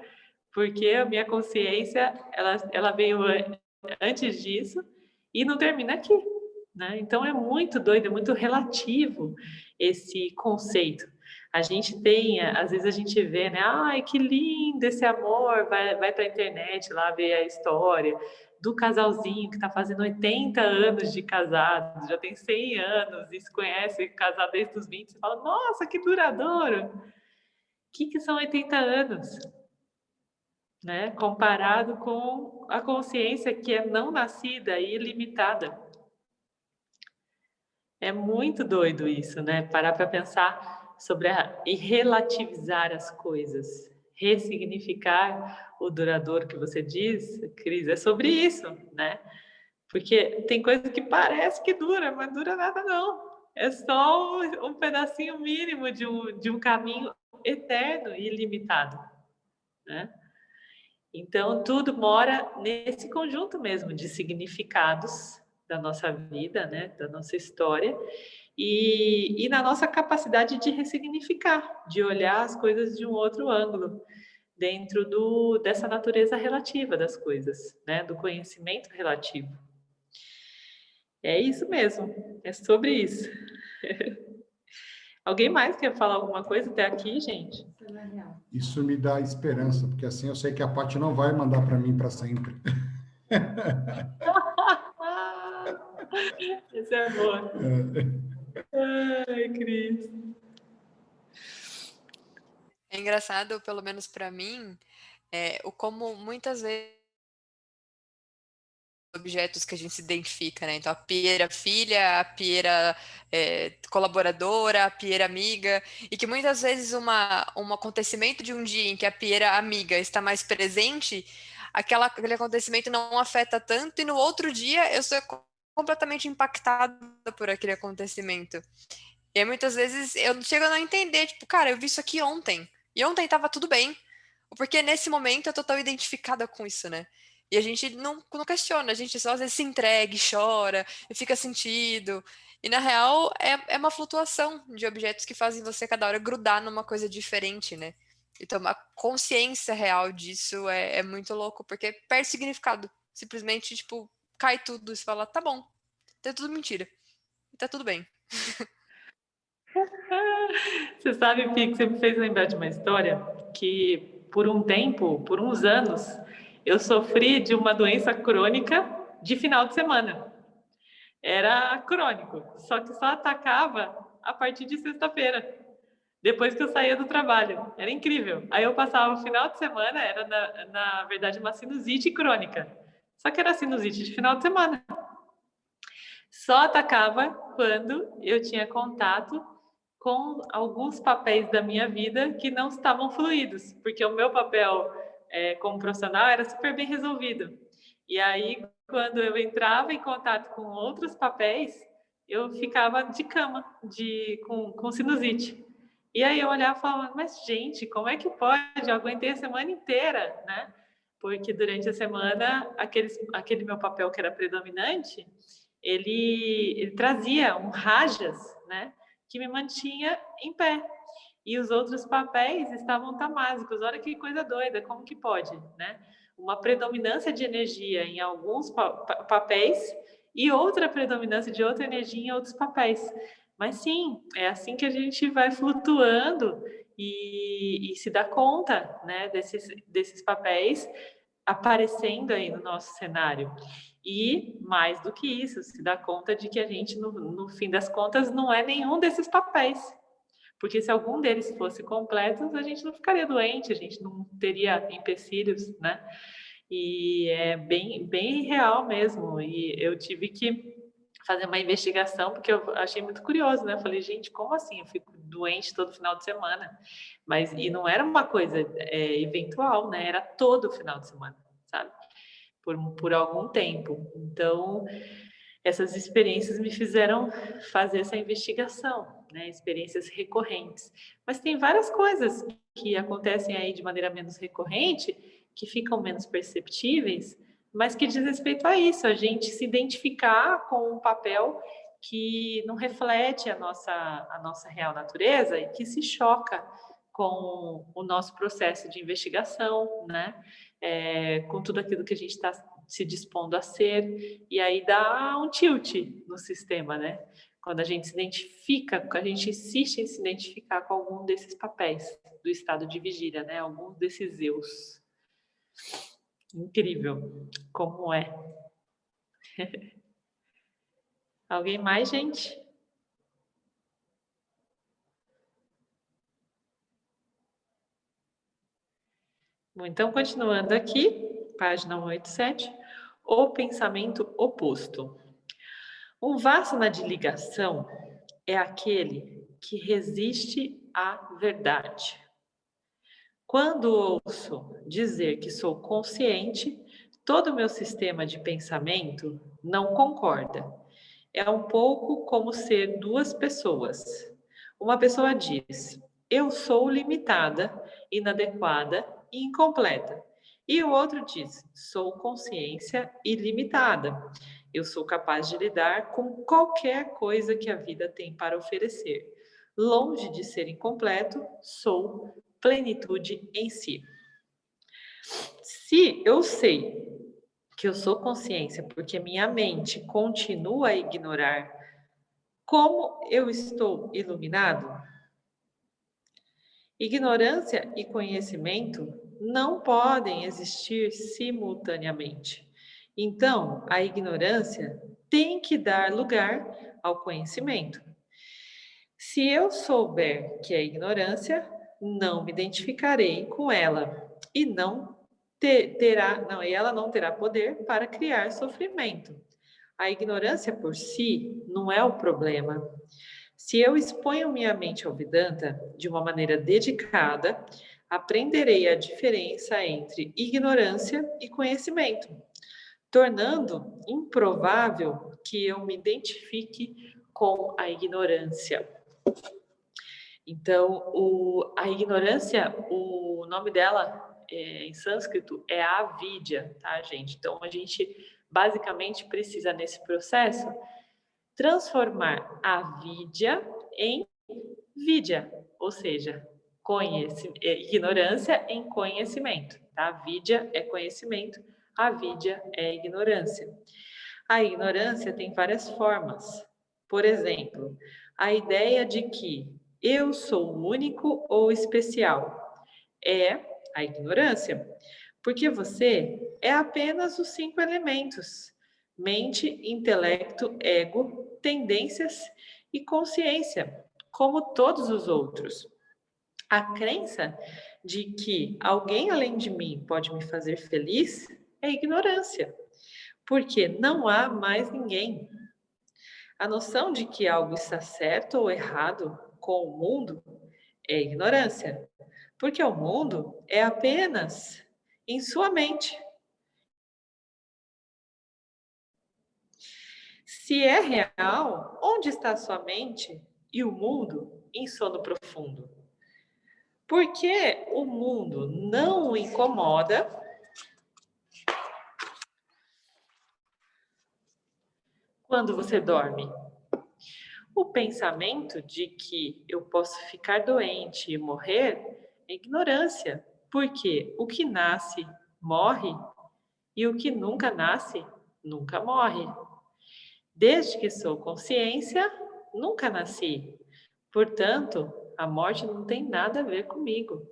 porque a minha consciência, ela veio antes disso e não termina aqui, né? Então é muito doido, é muito relativo esse conceito. A gente tem, às vezes a gente vê, né? Ai, que lindo esse amor, vai para a internet lá ver a história do casalzinho que está fazendo 80 anos de casado, já tem 100 anos e se conhece, casado desde os 20, você fala, nossa, que duradouro! O que são 80 anos? Né? Comparado com a consciência que é não nascida e ilimitada. É muito doido isso, né? Parar para pensar sobre e relativizar as coisas, ressignificar o duradouro que você diz, Cris, é sobre isso, né? Porque tem coisa que parece que dura, mas dura nada não. É só um pedacinho mínimo de um caminho eterno e ilimitado, né? Então, tudo mora nesse conjunto mesmo de significados da nossa vida, né? Da nossa história, e na nossa capacidade de ressignificar, de olhar as coisas de um outro ângulo, dentro dessa natureza relativa das coisas, né? Do conhecimento relativo. É isso mesmo, é sobre isso. Alguém mais quer falar alguma coisa até aqui, gente? Isso me dá esperança, porque assim eu sei que a Paty não vai mandar para mim para sempre. Isso é bom. Ai, Cris. É engraçado, pelo menos para mim, o como muitas vezes objetos que a gente se identifica, né? Então, a Pia era filha, a Pia era colaboradora, a Pia era amiga, e que muitas vezes um acontecimento de um dia em que a Pia era amiga está mais presente, aquele acontecimento não afeta tanto, e no outro dia eu sou completamente impactada por aquele acontecimento. E aí, muitas vezes eu chego a não entender, tipo, cara, eu vi isso aqui ontem, e ontem estava tudo bem, porque nesse momento eu tô tão identificada com isso, né? E a gente não questiona, a gente só às vezes se entrega, e chora, e fica sentido. E na real é uma flutuação de objetos que fazem você cada hora grudar numa coisa diferente, né? E tomar consciência real disso é muito louco, porque perde significado. Simplesmente, tipo, cai tudo e você fala, tá bom, tá tudo mentira. E tá tudo bem. Você sabe, Pi, que você me fez lembrar de uma história que, por um tempo, por uns anos, eu sofri de uma doença crônica de final de semana. Era crônico, só que só atacava a partir de sexta-feira, depois que eu saía do trabalho. Era incrível. Aí eu passava o final de semana, era na verdade uma sinusite crônica. Só que era sinusite de final de semana. Só atacava quando eu tinha contato com alguns papéis da minha vida que não estavam fluidos, porque o meu papel como profissional era super bem resolvido. E aí, quando eu entrava em contato com outros papéis, eu ficava de cama, com sinusite. E aí eu olhava e falava, mas gente, como é que pode? Eu aguentei a semana inteira, né? Porque durante a semana, aquele meu papel que era predominante, ele trazia um rajas, né? Que me mantinha em pé. E os outros papéis estavam tamásicos. Olha que coisa doida, como que pode, né? Uma predominância de energia em alguns papéis e outra predominância de outra energia em outros papéis. Mas sim, é assim que a gente vai flutuando e se dá conta, né, desses papéis aparecendo aí no nosso cenário. E, mais do que isso, se dá conta de que a gente, no fim das contas, não é nenhum desses papéis. Porque se algum deles fosse completo, a gente não ficaria doente, a gente não teria empecilhos, né? E é bem real mesmo. E eu tive que fazer uma investigação, porque eu achei muito curioso, né? Eu falei, gente, como assim? Eu fico doente todo final de semana. E não era uma coisa eventual, né? Era todo final de semana, sabe? Por algum tempo. Então, essas experiências me fizeram fazer essa investigação, né? Experiências recorrentes. Mas tem várias coisas que acontecem aí de maneira menos recorrente, que ficam menos perceptíveis, mas que diz respeito a isso, a gente se identificar com um papel que não reflete a nossa real natureza e que se choca com o nosso processo de investigação, né? Com tudo aquilo que a gente está se dispondo a ser, e aí dá um tilt no sistema, né? Quando a gente se identifica, a gente insiste em se identificar com algum desses papéis do estado de vigília, né? Alguns desses eus. Incrível como é. Alguém mais, gente? Bom, então, continuando aqui, página 187, o pensamento oposto. Um vassana de ligação é aquele que resiste a verdade. Quando ouço dizer que sou consciente, todo o meu sistema de pensamento não concorda. É um pouco como ser duas pessoas. Uma pessoa diz: eu sou limitada, inadequada e incompleta. E o outro diz: sou consciência ilimitada. Eu sou capaz de lidar com qualquer coisa que a vida tem para oferecer. Longe de ser incompleto, sou plenitude em si. Se eu sei que eu sou consciência porque minha mente continua a ignorar, como eu estou iluminado? Ignorância e conhecimento não podem existir simultaneamente. Então, a ignorância tem que dar lugar ao conhecimento. Se eu souber que é ignorância, não me identificarei com ela e ela não terá poder para criar sofrimento. A ignorância por si não é o problema. Se eu exponho minha mente ao Vedanta de uma maneira dedicada, aprenderei a diferença entre ignorância e conhecimento, tornando improvável que eu me identifique com a ignorância. Então, a ignorância, o nome dela em sânscrito é avidya, tá, gente? Então, a gente basicamente precisa, nesse processo, transformar a vidya em vidya, ou seja, ignorância em conhecimento, tá? Vidya é conhecimento, a vidya é ignorância. A ignorância tem várias formas. Por exemplo, a ideia de que eu sou único ou especial é a ignorância, porque você é apenas os 5 elementos: mente, intelecto, ego, tendências e consciência, como todos os outros. A crença de que alguém além de mim pode me fazer feliz é ignorância, porque não há mais ninguém. A noção de que algo está certo ou errado com o mundo é ignorância, porque o mundo é apenas em sua mente. Se é real, onde está sua mente e o mundo em sono profundo? Porque o mundo não o incomoda quando você dorme. O pensamento de que eu posso ficar doente e morrer é ignorância, porque o que nasce morre e o que nunca nasce nunca morre. Desde que sou consciência, nunca nasci. Portanto, a morte não tem nada a ver comigo.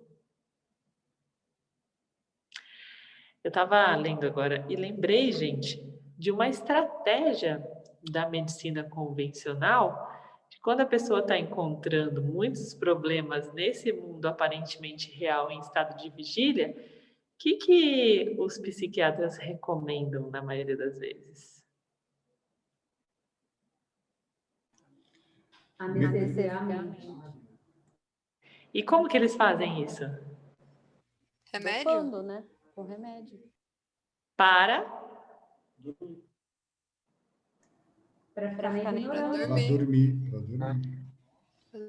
Eu estava lendo agora e lembrei, gente, de uma estratégia da medicina convencional, de quando a pessoa está encontrando muitos problemas nesse mundo aparentemente real em estado de vigília, o que os psiquiatras recomendam na maioria das vezes? Anestesiar a mente. E como que eles fazem isso? Remédio? Dopando, né? Com remédio. Para Para ficar na ignorância. Para dormir.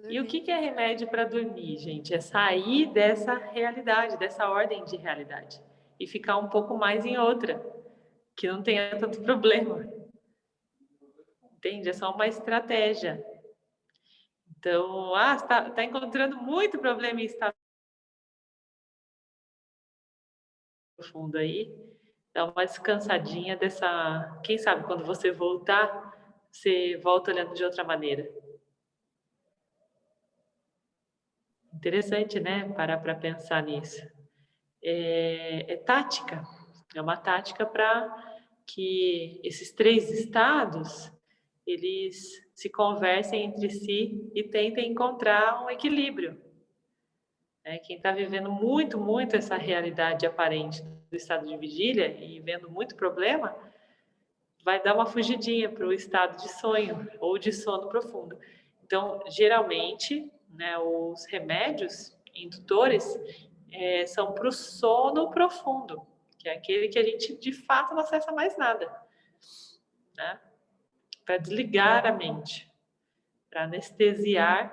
E o que é remédio para dormir, gente? É sair dessa realidade, dessa ordem de realidade e ficar um pouco mais em outra, que não tenha tanto problema. Entende? É só uma estratégia. Então, você tá encontrando muito problema em estado profundo aí, dá uma descansadinha dessa... Quem sabe quando você voltar, você volta olhando de outra maneira. Interessante, né? Parar para pensar nisso. É tática. É uma tática para que esses 3 estados eles se conversem entre si e tentem encontrar um equilíbrio. Quem está vivendo muito, muito essa realidade aparente do estado de vigília e vendo muito problema, vai dar uma fugidinha para o estado de sonho ou de sono profundo. Então, geralmente, né, os remédios indutores são para o sono profundo, que é aquele que a gente de fato não acessa mais nada, né? Para desligar a mente, para anestesiar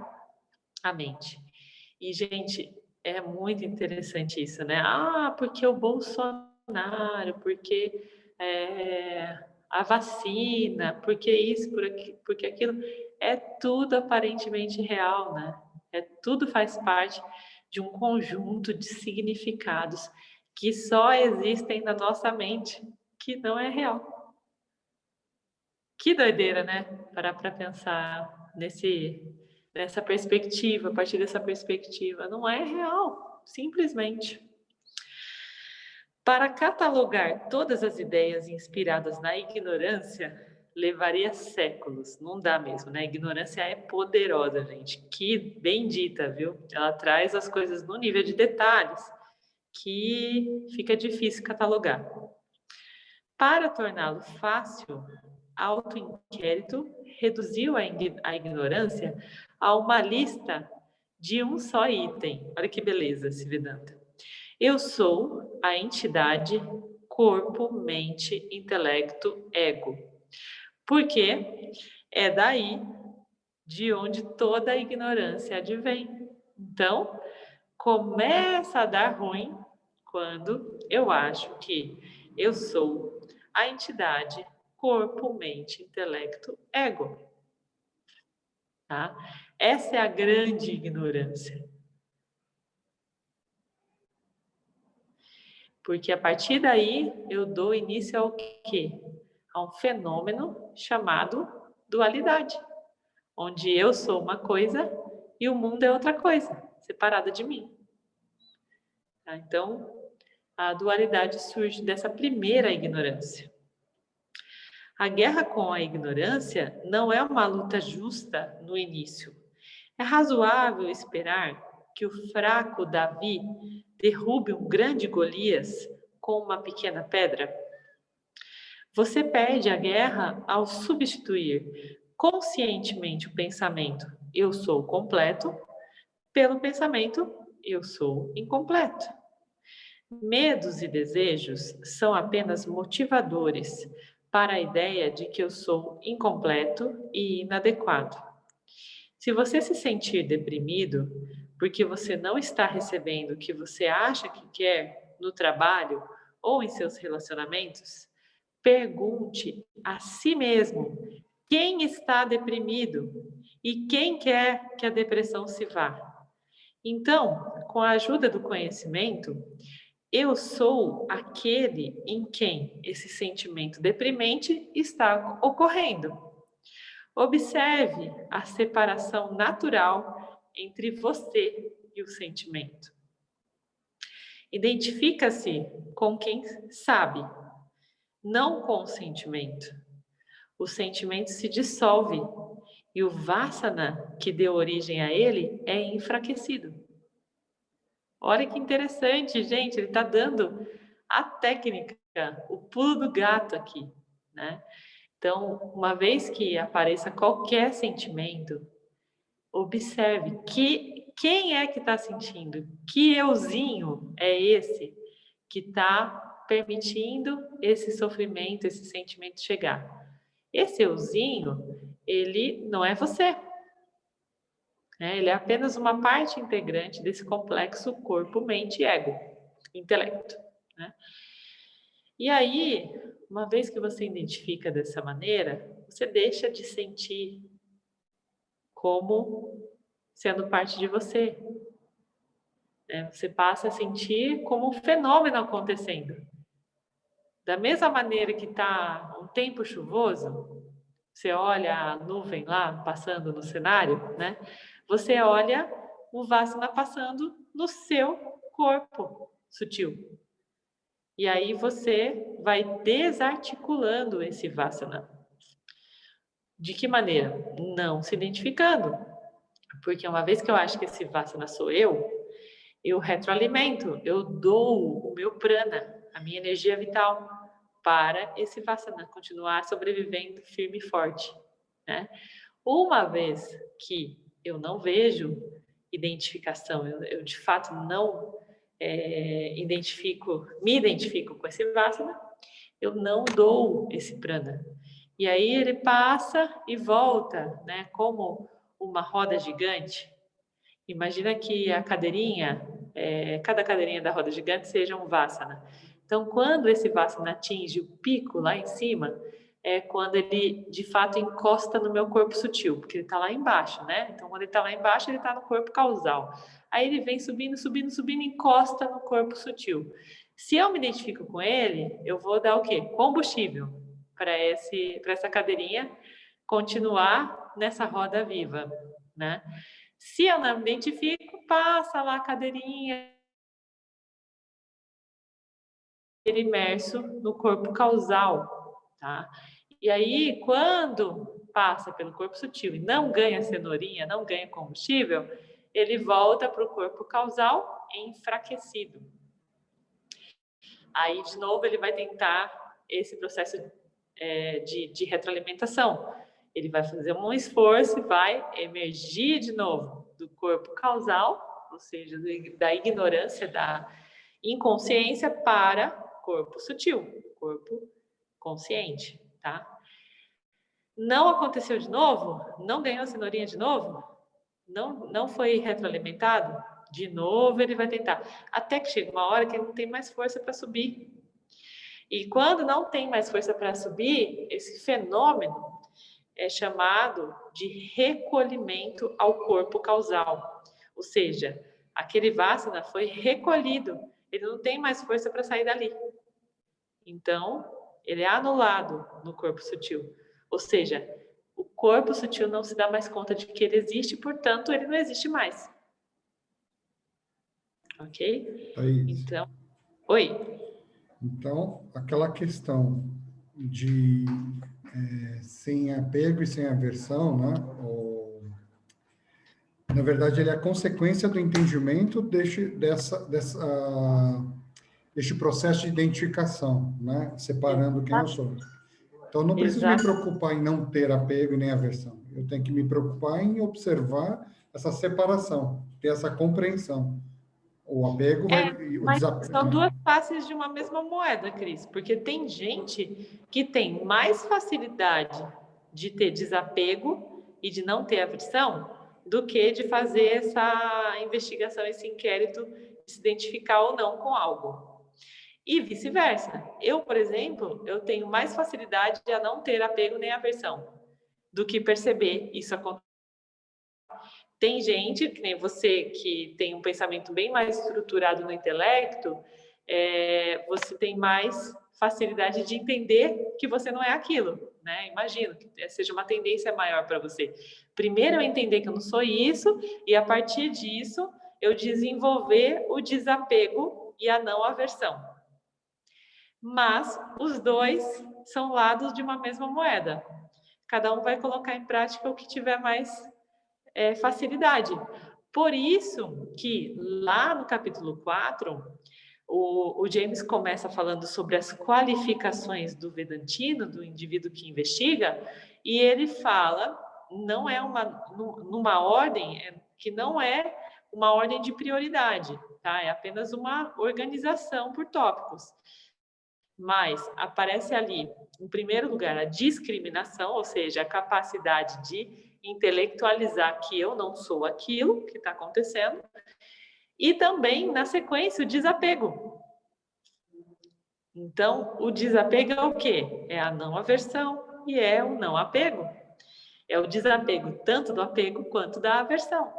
a mente. E, gente, é muito interessante isso, né? Porque o Bolsonaro, porque a vacina, porque isso, porque aquilo, é tudo aparentemente real, né? Tudo faz parte de um conjunto de significados que só existem na nossa mente, que não é real. Que doideira, né? Parar para pensar nessa perspectiva, a partir dessa perspectiva. Não é real, simplesmente. Para catalogar todas as ideias inspiradas na ignorância, levaria séculos. Não dá mesmo, né? A ignorância é poderosa, gente. Que bendita, viu? Ela traz as coisas no nível de detalhes que fica difícil catalogar. Para torná-lo fácil, auto-inquérito reduziu a ignorância a uma lista de um só item. Olha que beleza esse Vedanta. Eu sou a entidade corpo, mente, intelecto, ego. Porque é daí de onde toda a ignorância advém. Então, começa a dar ruim quando eu acho que eu sou a entidade corpo, mente, intelecto, ego. Tá? Essa é a grande ignorância. Porque a partir daí eu dou início ao quê? A um fenômeno chamado dualidade, onde eu sou uma coisa e o mundo é outra coisa, separada de mim. Tá? Então, a dualidade surge dessa primeira ignorância. A guerra com a ignorância não é uma luta justa no início. É razoável esperar que o fraco Davi derrube um grande Golias com uma pequena pedra? Você perde a guerra ao substituir conscientemente o pensamento eu sou completo pelo pensamento eu sou incompleto. Medos e desejos são apenas motivadores para a ideia de que eu sou incompleto e inadequado. Se você se sentir deprimido porque você não está recebendo o que você acha que quer no trabalho ou em seus relacionamentos, pergunte a si mesmo quem está deprimido e quem quer que a depressão se vá. Então, com a ajuda do conhecimento, eu sou aquele em quem esse sentimento deprimente está ocorrendo. Observe a separação natural entre você e o sentimento. Identifica-se com quem sabe, não com o sentimento. O sentimento se dissolve e o Vassana que deu origem a ele é enfraquecido. Olha que interessante, gente, ele está dando a técnica, o pulo do gato aqui, né? Então, uma vez que apareça qualquer sentimento, observe quem é que está sentindo, que euzinho é esse que está permitindo esse sofrimento, esse sentimento chegar. Esse euzinho, ele não é você. Ele é apenas uma parte integrante desse complexo corpo, mente e ego, intelecto. Né? E aí, uma vez que você identifica dessa maneira, você deixa de sentir como sendo parte de você. Você passa a sentir como um fenômeno acontecendo. Da mesma maneira que está um tempo chuvoso, você olha a nuvem lá passando no cenário, né? Você olha o Vassana passando no seu corpo sutil. E aí você vai desarticulando esse Vassana. De que maneira? Não se identificando. Porque uma vez que eu acho que esse Vassana sou eu retroalimento, eu dou o meu prana, a minha energia vital, para esse Vassana continuar sobrevivendo firme e forte. Né? Uma vez que eu não vejo, identificação. Eu de fato não me identifico com esse Vasana, eu não dou esse prana. E aí ele passa e volta, né, como uma roda gigante. Imagina que a cadeirinha, cada cadeirinha da roda gigante seja um Vasana. Então, quando esse Vasana atinge o pico lá em cima, é quando ele, de fato, encosta no meu corpo sutil, porque ele está lá embaixo, né? Então, quando ele está lá embaixo, ele está no corpo causal. Aí ele vem subindo, subindo, subindo, encosta no corpo sutil. Se eu me identifico com ele, eu vou dar o quê? Combustível para essa cadeirinha continuar nessa roda viva, né? Se eu não me identifico, passa lá a cadeirinha, ele imerso no corpo causal, tá? E aí, quando passa pelo corpo sutil e não ganha cenourinha, não ganha combustível, ele volta para o corpo causal enfraquecido. Aí, de novo, ele vai tentar esse processo de retroalimentação. Ele vai fazer um esforço e vai emergir de novo do corpo causal, ou seja, da ignorância, da inconsciência, para corpo sutil, corpo consciente, tá? Não aconteceu de novo? Não ganhou cenourinha de novo? Não foi retroalimentado? De novo ele vai tentar. Até que chega uma hora que ele não tem mais força para subir. E quando não tem mais força para subir, esse fenômeno é chamado de recolhimento ao corpo causal. Ou seja, aquele Vasana foi recolhido. Ele não tem mais força para sair dali. Então, ele é anulado no corpo sutil. Ou seja, o corpo sutil não se dá mais conta de que ele existe, portanto, ele não existe mais. Ok? Então, oi. Então, aquela questão de sem apego e sem aversão, né? Na verdade, ele é a consequência do entendimento deste processo de identificação, né? Separando quem eu sou. Então, eu não preciso me preocupar em não ter apego e nem aversão. Eu tenho que me preocupar em observar essa separação, ter essa compreensão. O apego o desapego. São duas faces de uma mesma moeda, Cris, porque tem gente que tem mais facilidade de ter desapego e de não ter aversão do que de fazer essa investigação, esse inquérito, de se identificar ou não com algo. E vice-versa. Eu, por exemplo, eu tenho mais facilidade a não ter apego nem aversão do que perceber isso acontecer. Tem gente, que nem você, que tem um pensamento bem mais estruturado no intelecto, você tem mais facilidade de entender que você não é aquilo, né? Imagino que seja uma tendência maior para você. Primeiro eu entender que eu não sou isso, e a partir disso eu desenvolver o desapego e a não aversão. Mas os dois são lados de uma mesma moeda. Cada um vai colocar em prática o que tiver mais facilidade. Por isso que lá no capítulo 4, o James começa falando sobre as qualificações do Vedantino, do indivíduo que investiga, e ele fala, não é numa ordem que não é uma ordem de prioridade, tá? É apenas uma organização por tópicos. Mas aparece ali, em primeiro lugar, a discriminação, ou seja, a capacidade de intelectualizar que eu não sou aquilo que está acontecendo, e também, na sequência, o desapego. Então, o desapego é o quê? É a não aversão e é o não apego. É o desapego tanto do apego quanto da aversão.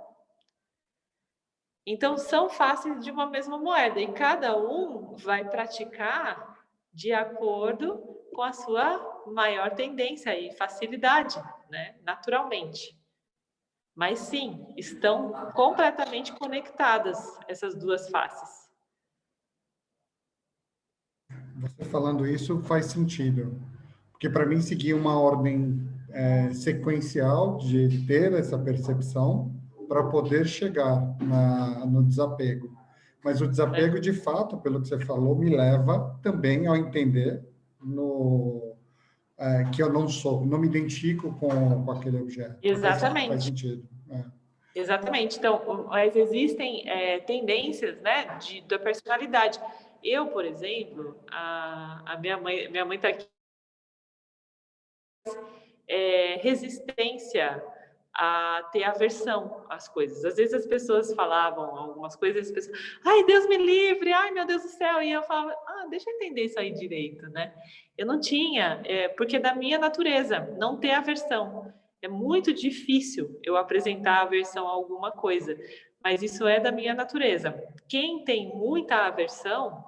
Então, são faces de uma mesma moeda, e cada um vai praticar de acordo com a sua maior tendência e facilidade, né? Naturalmente. Mas sim, estão completamente conectadas essas duas faces. Você falando isso faz sentido, porque para mim seguir uma ordem sequencial de ter essa percepção para poder chegar no desapego. Mas o desapego, de fato, pelo que você falou, me leva também ao entender que eu não me identifico com aquele objeto. Exatamente. Faz sentido. Exatamente. Então, mas existem tendências, né, da personalidade. Eu, por exemplo, a minha mãe está aqui, resistência a ter aversão às coisas. Às vezes as pessoas falavam algumas coisas, as pessoas, ai, Deus me livre, ai, meu Deus do céu, e eu falava, deixa eu entender isso aí direito, né? Eu não tinha, porque é da minha natureza, não ter aversão. É muito difícil eu apresentar aversão a alguma coisa, mas isso é da minha natureza. Quem tem muita aversão,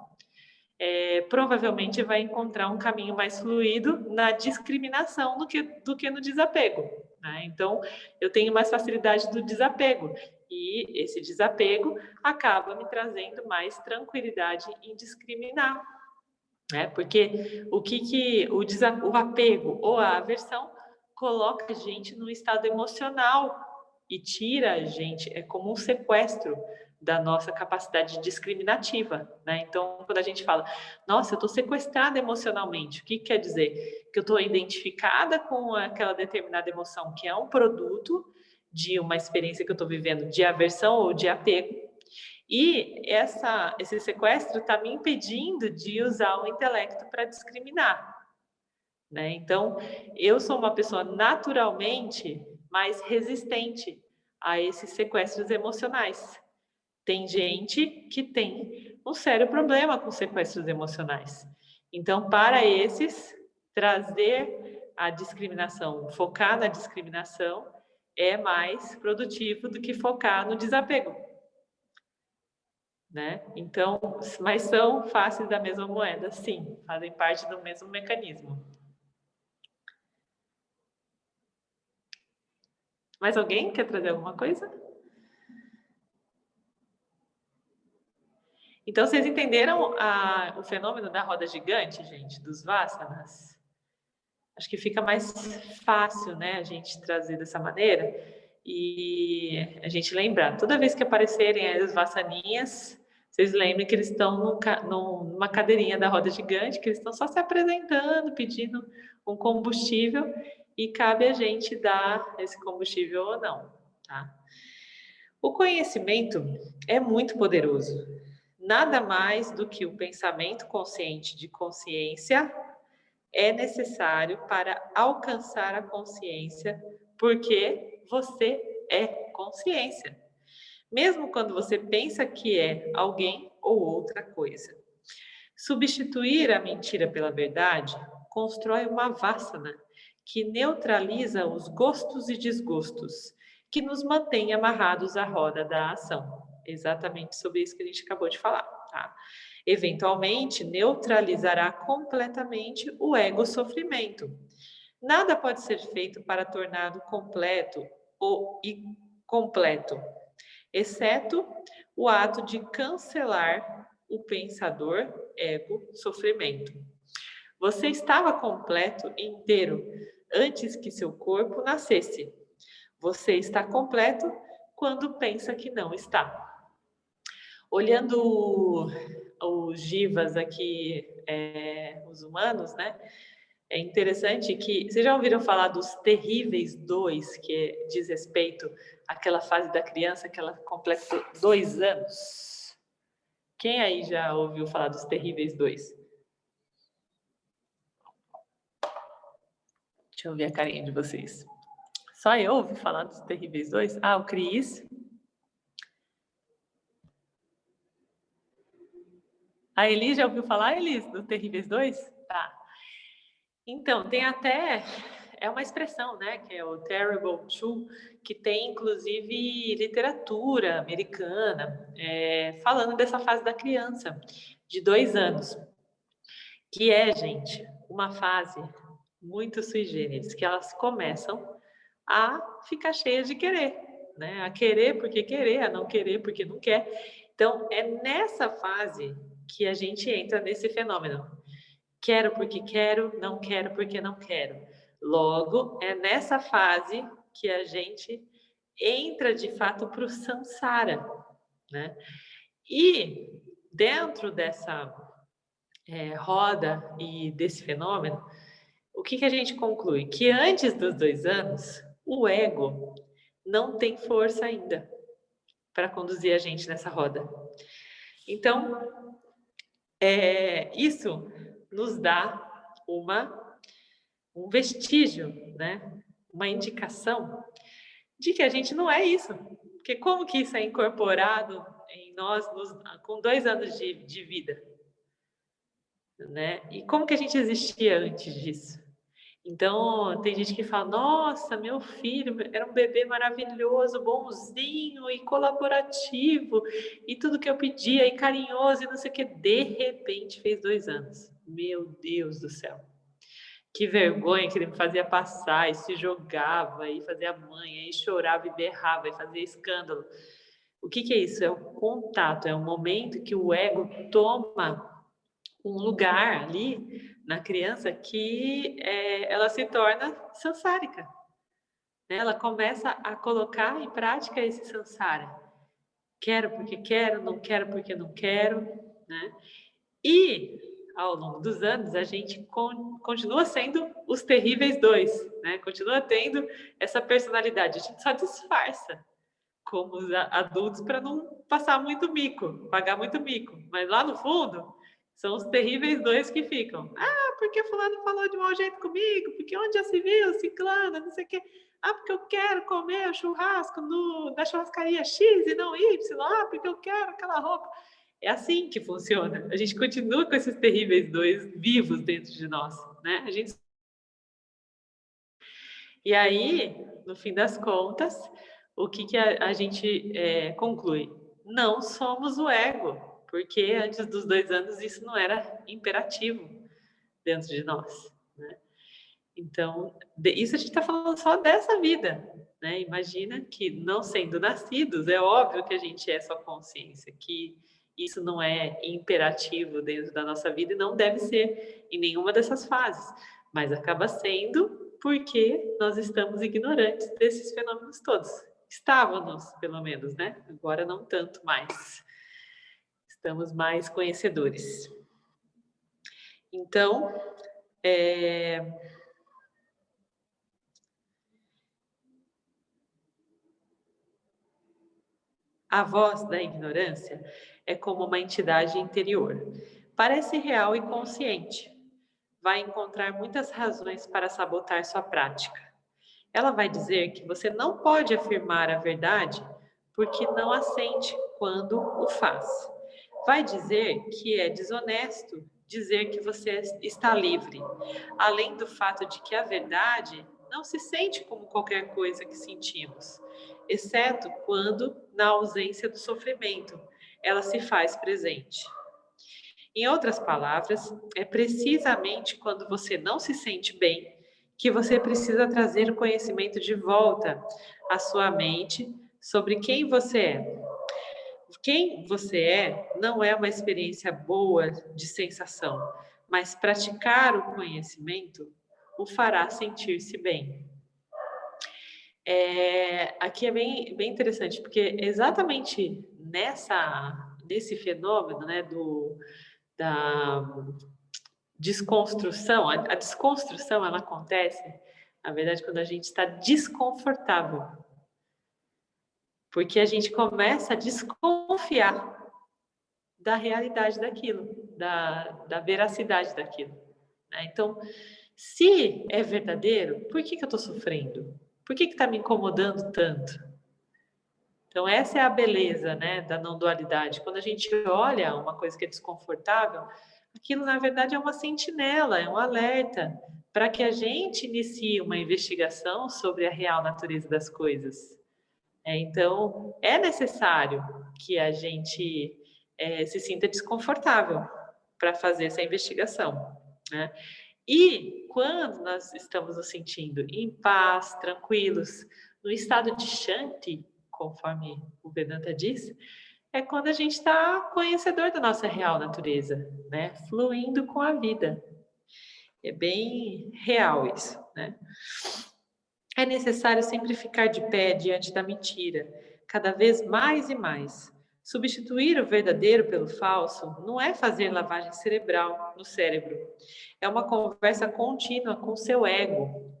provavelmente vai encontrar um caminho mais fluido na discriminação do que no desapego, né? Então, eu tenho mais facilidade do desapego, e esse desapego acaba me trazendo mais tranquilidade em discriminar, né? Porque o apego ou a aversão coloca a gente num estado emocional e tira a gente, é como um sequestro da nossa capacidade discriminativa, né? Então, quando a gente fala, nossa, eu estou sequestrada emocionalmente, o que quer dizer? Que eu estou identificada com aquela determinada emoção, que é um produto de uma experiência que eu estou vivendo de aversão ou de apego, e esse sequestro está me impedindo de usar o intelecto para discriminar, né? Então, eu sou uma pessoa naturalmente mais resistente a esses sequestros emocionais. Tem gente que tem um sério problema com sequestros emocionais. Então, para esses, trazer a discriminação, focar na discriminação, é mais produtivo do que focar no desapego, né? Então, mas são faces da mesma moeda, sim, fazem parte do mesmo mecanismo. Mais alguém quer trazer alguma coisa? Então, vocês entenderam o fenômeno da roda gigante, gente, dos Vassanas? Acho que fica mais fácil, né, a gente trazer dessa maneira e a gente lembrar. Toda vez que aparecerem as vassaninhas, vocês lembrem que eles estão numa cadeirinha da roda gigante, que eles estão só se apresentando, pedindo um combustível e cabe a gente dar esse combustível ou não, tá? O conhecimento é muito poderoso. Nada mais do que o pensamento consciente de consciência é necessário para alcançar a consciência, porque você é consciência. Mesmo quando você pensa que é alguém ou outra coisa. Substituir a mentira pela verdade constrói uma vassana que neutraliza os gostos e desgostos, que nos mantém amarrados à roda da ação. Exatamente sobre isso que a gente acabou de falar, tá? Eventualmente, neutralizará completamente o ego-sofrimento. Nada pode ser feito para torná-lo completo ou incompleto, exceto o ato de cancelar o pensador, ego, sofrimento. Você estava completo e inteiro antes que seu corpo nascesse. Você está completo quando pensa que não está. Olhando os jivas aqui, os humanos, né? É interessante que... Vocês já ouviram falar dos terríveis 2, que diz respeito àquela fase da criança que ela completa 2 anos? Quem aí já ouviu falar dos terríveis 2? Deixa eu ver a carinha de vocês. Só eu ouvi falar dos terríveis 2? O Cris. A Elis já ouviu falar, Elis, dos terríveis 2? Tá. Então, tem até... É uma expressão, né? Que é o Terrible Two, que tem, inclusive, literatura americana, falando dessa fase da criança, de 2 anos. Que é, gente, uma fase muito sui generis, que elas começam a ficar cheias de querer, né? A querer porque querer, a não querer porque não quer. Então, é nessa fase que a gente entra nesse fenômeno. Quero porque quero, não quero porque não quero. Logo, é nessa fase que a gente entra de fato para o samsara, né? E dentro dessa roda e desse fenômeno, o que a gente conclui? Que antes dos 2 anos, o ego não tem força ainda para conduzir a gente nessa roda. Então, isso nos dá um vestígio, né? Uma indicação de que a gente não é isso. Porque como que isso é incorporado em nós com 2 anos de vida? Né? E como que a gente existia antes disso? Então, tem gente que fala, nossa, meu filho era um bebê maravilhoso, bonzinho e colaborativo, e tudo que eu pedia, e carinhoso, e não sei o que, de repente fez 2 anos. Meu Deus do céu. Que vergonha que ele me fazia passar, e se jogava, e fazia manha, e chorava, e berrava, e fazia escândalo. O que é isso? É o contato, é o momento que o ego toma um lugar ali na criança que ela se torna sansárica. Né? Ela começa a colocar em prática esse sansara. Quero porque quero, não quero porque não quero. Né? E, ao longo dos anos, a gente continua sendo os terríveis 2. Né? Continua tendo essa personalidade. A gente só disfarça como os adultos para não passar muito mico, pagar muito mico. Mas lá no fundo, são os terríveis 2 que ficam. Ah, porque fulano falou de mau jeito comigo, porque onde já se viu, ciclano, não sei o quê. Ah, porque eu quero comer o churrasco da churrascaria X e não Y. Ah, porque eu quero aquela roupa. É assim que funciona. A gente continua com esses terríveis 2 vivos dentro de nós, né? E aí, no fim das contas, o que a gente conclui? Não somos o ego, porque antes dos 2 anos isso não era imperativo dentro de nós. Né? Então, isso a gente está falando só dessa vida. Né? Imagina que, não sendo nascidos, é óbvio que a gente é só consciência, que isso não é imperativo dentro da nossa vida e não deve ser em nenhuma dessas fases, mas acaba sendo porque nós estamos ignorantes desses fenômenos todos. Estávamos, pelo menos, né? Agora não tanto mais. Estamos mais conhecedores. Então, a voz da ignorância é como uma entidade interior. Parece real e consciente. Vai encontrar muitas razões para sabotar sua prática. Ela vai dizer que você não pode afirmar a verdade porque não a sente quando o faz. Vai dizer que é desonesto dizer que você está livre, além do fato de que a verdade não se sente como qualquer coisa que sentimos, exceto quando, na ausência do sofrimento, ela se faz presente. Em outras palavras, é precisamente quando você não se sente bem que você precisa trazer o conhecimento de volta à sua mente sobre quem você é. Quem você é não é uma experiência boa de sensação, mas praticar o conhecimento o fará sentir-se bem. Aqui é bem interessante, porque exatamente nesse fenômeno, né, da desconstrução, a desconstrução ela acontece, na verdade, quando a gente está desconfortável. Porque a gente começa a desconfiar da realidade daquilo, da veracidade daquilo. Né? Então, se é verdadeiro, por que eu estou sofrendo? Por que está me incomodando tanto? Então, essa é a beleza, né, da não dualidade. Quando a gente olha uma coisa que é desconfortável, aquilo, na verdade, é uma sentinela, é um alerta para que a gente inicie uma investigação sobre a real natureza das coisas. Então, é necessário que a gente se sinta desconfortável para fazer essa investigação. Né? E quando nós estamos nos sentindo em paz, tranquilos, no estado de Shanti, conforme o Vedanta diz, é quando a gente está conhecedor da nossa real natureza, né? Fluindo com a vida. É bem real isso, né? É necessário sempre ficar de pé diante da mentira, cada vez mais e mais. Substituir o verdadeiro pelo falso não é fazer lavagem cerebral no cérebro. É uma conversa contínua com seu ego.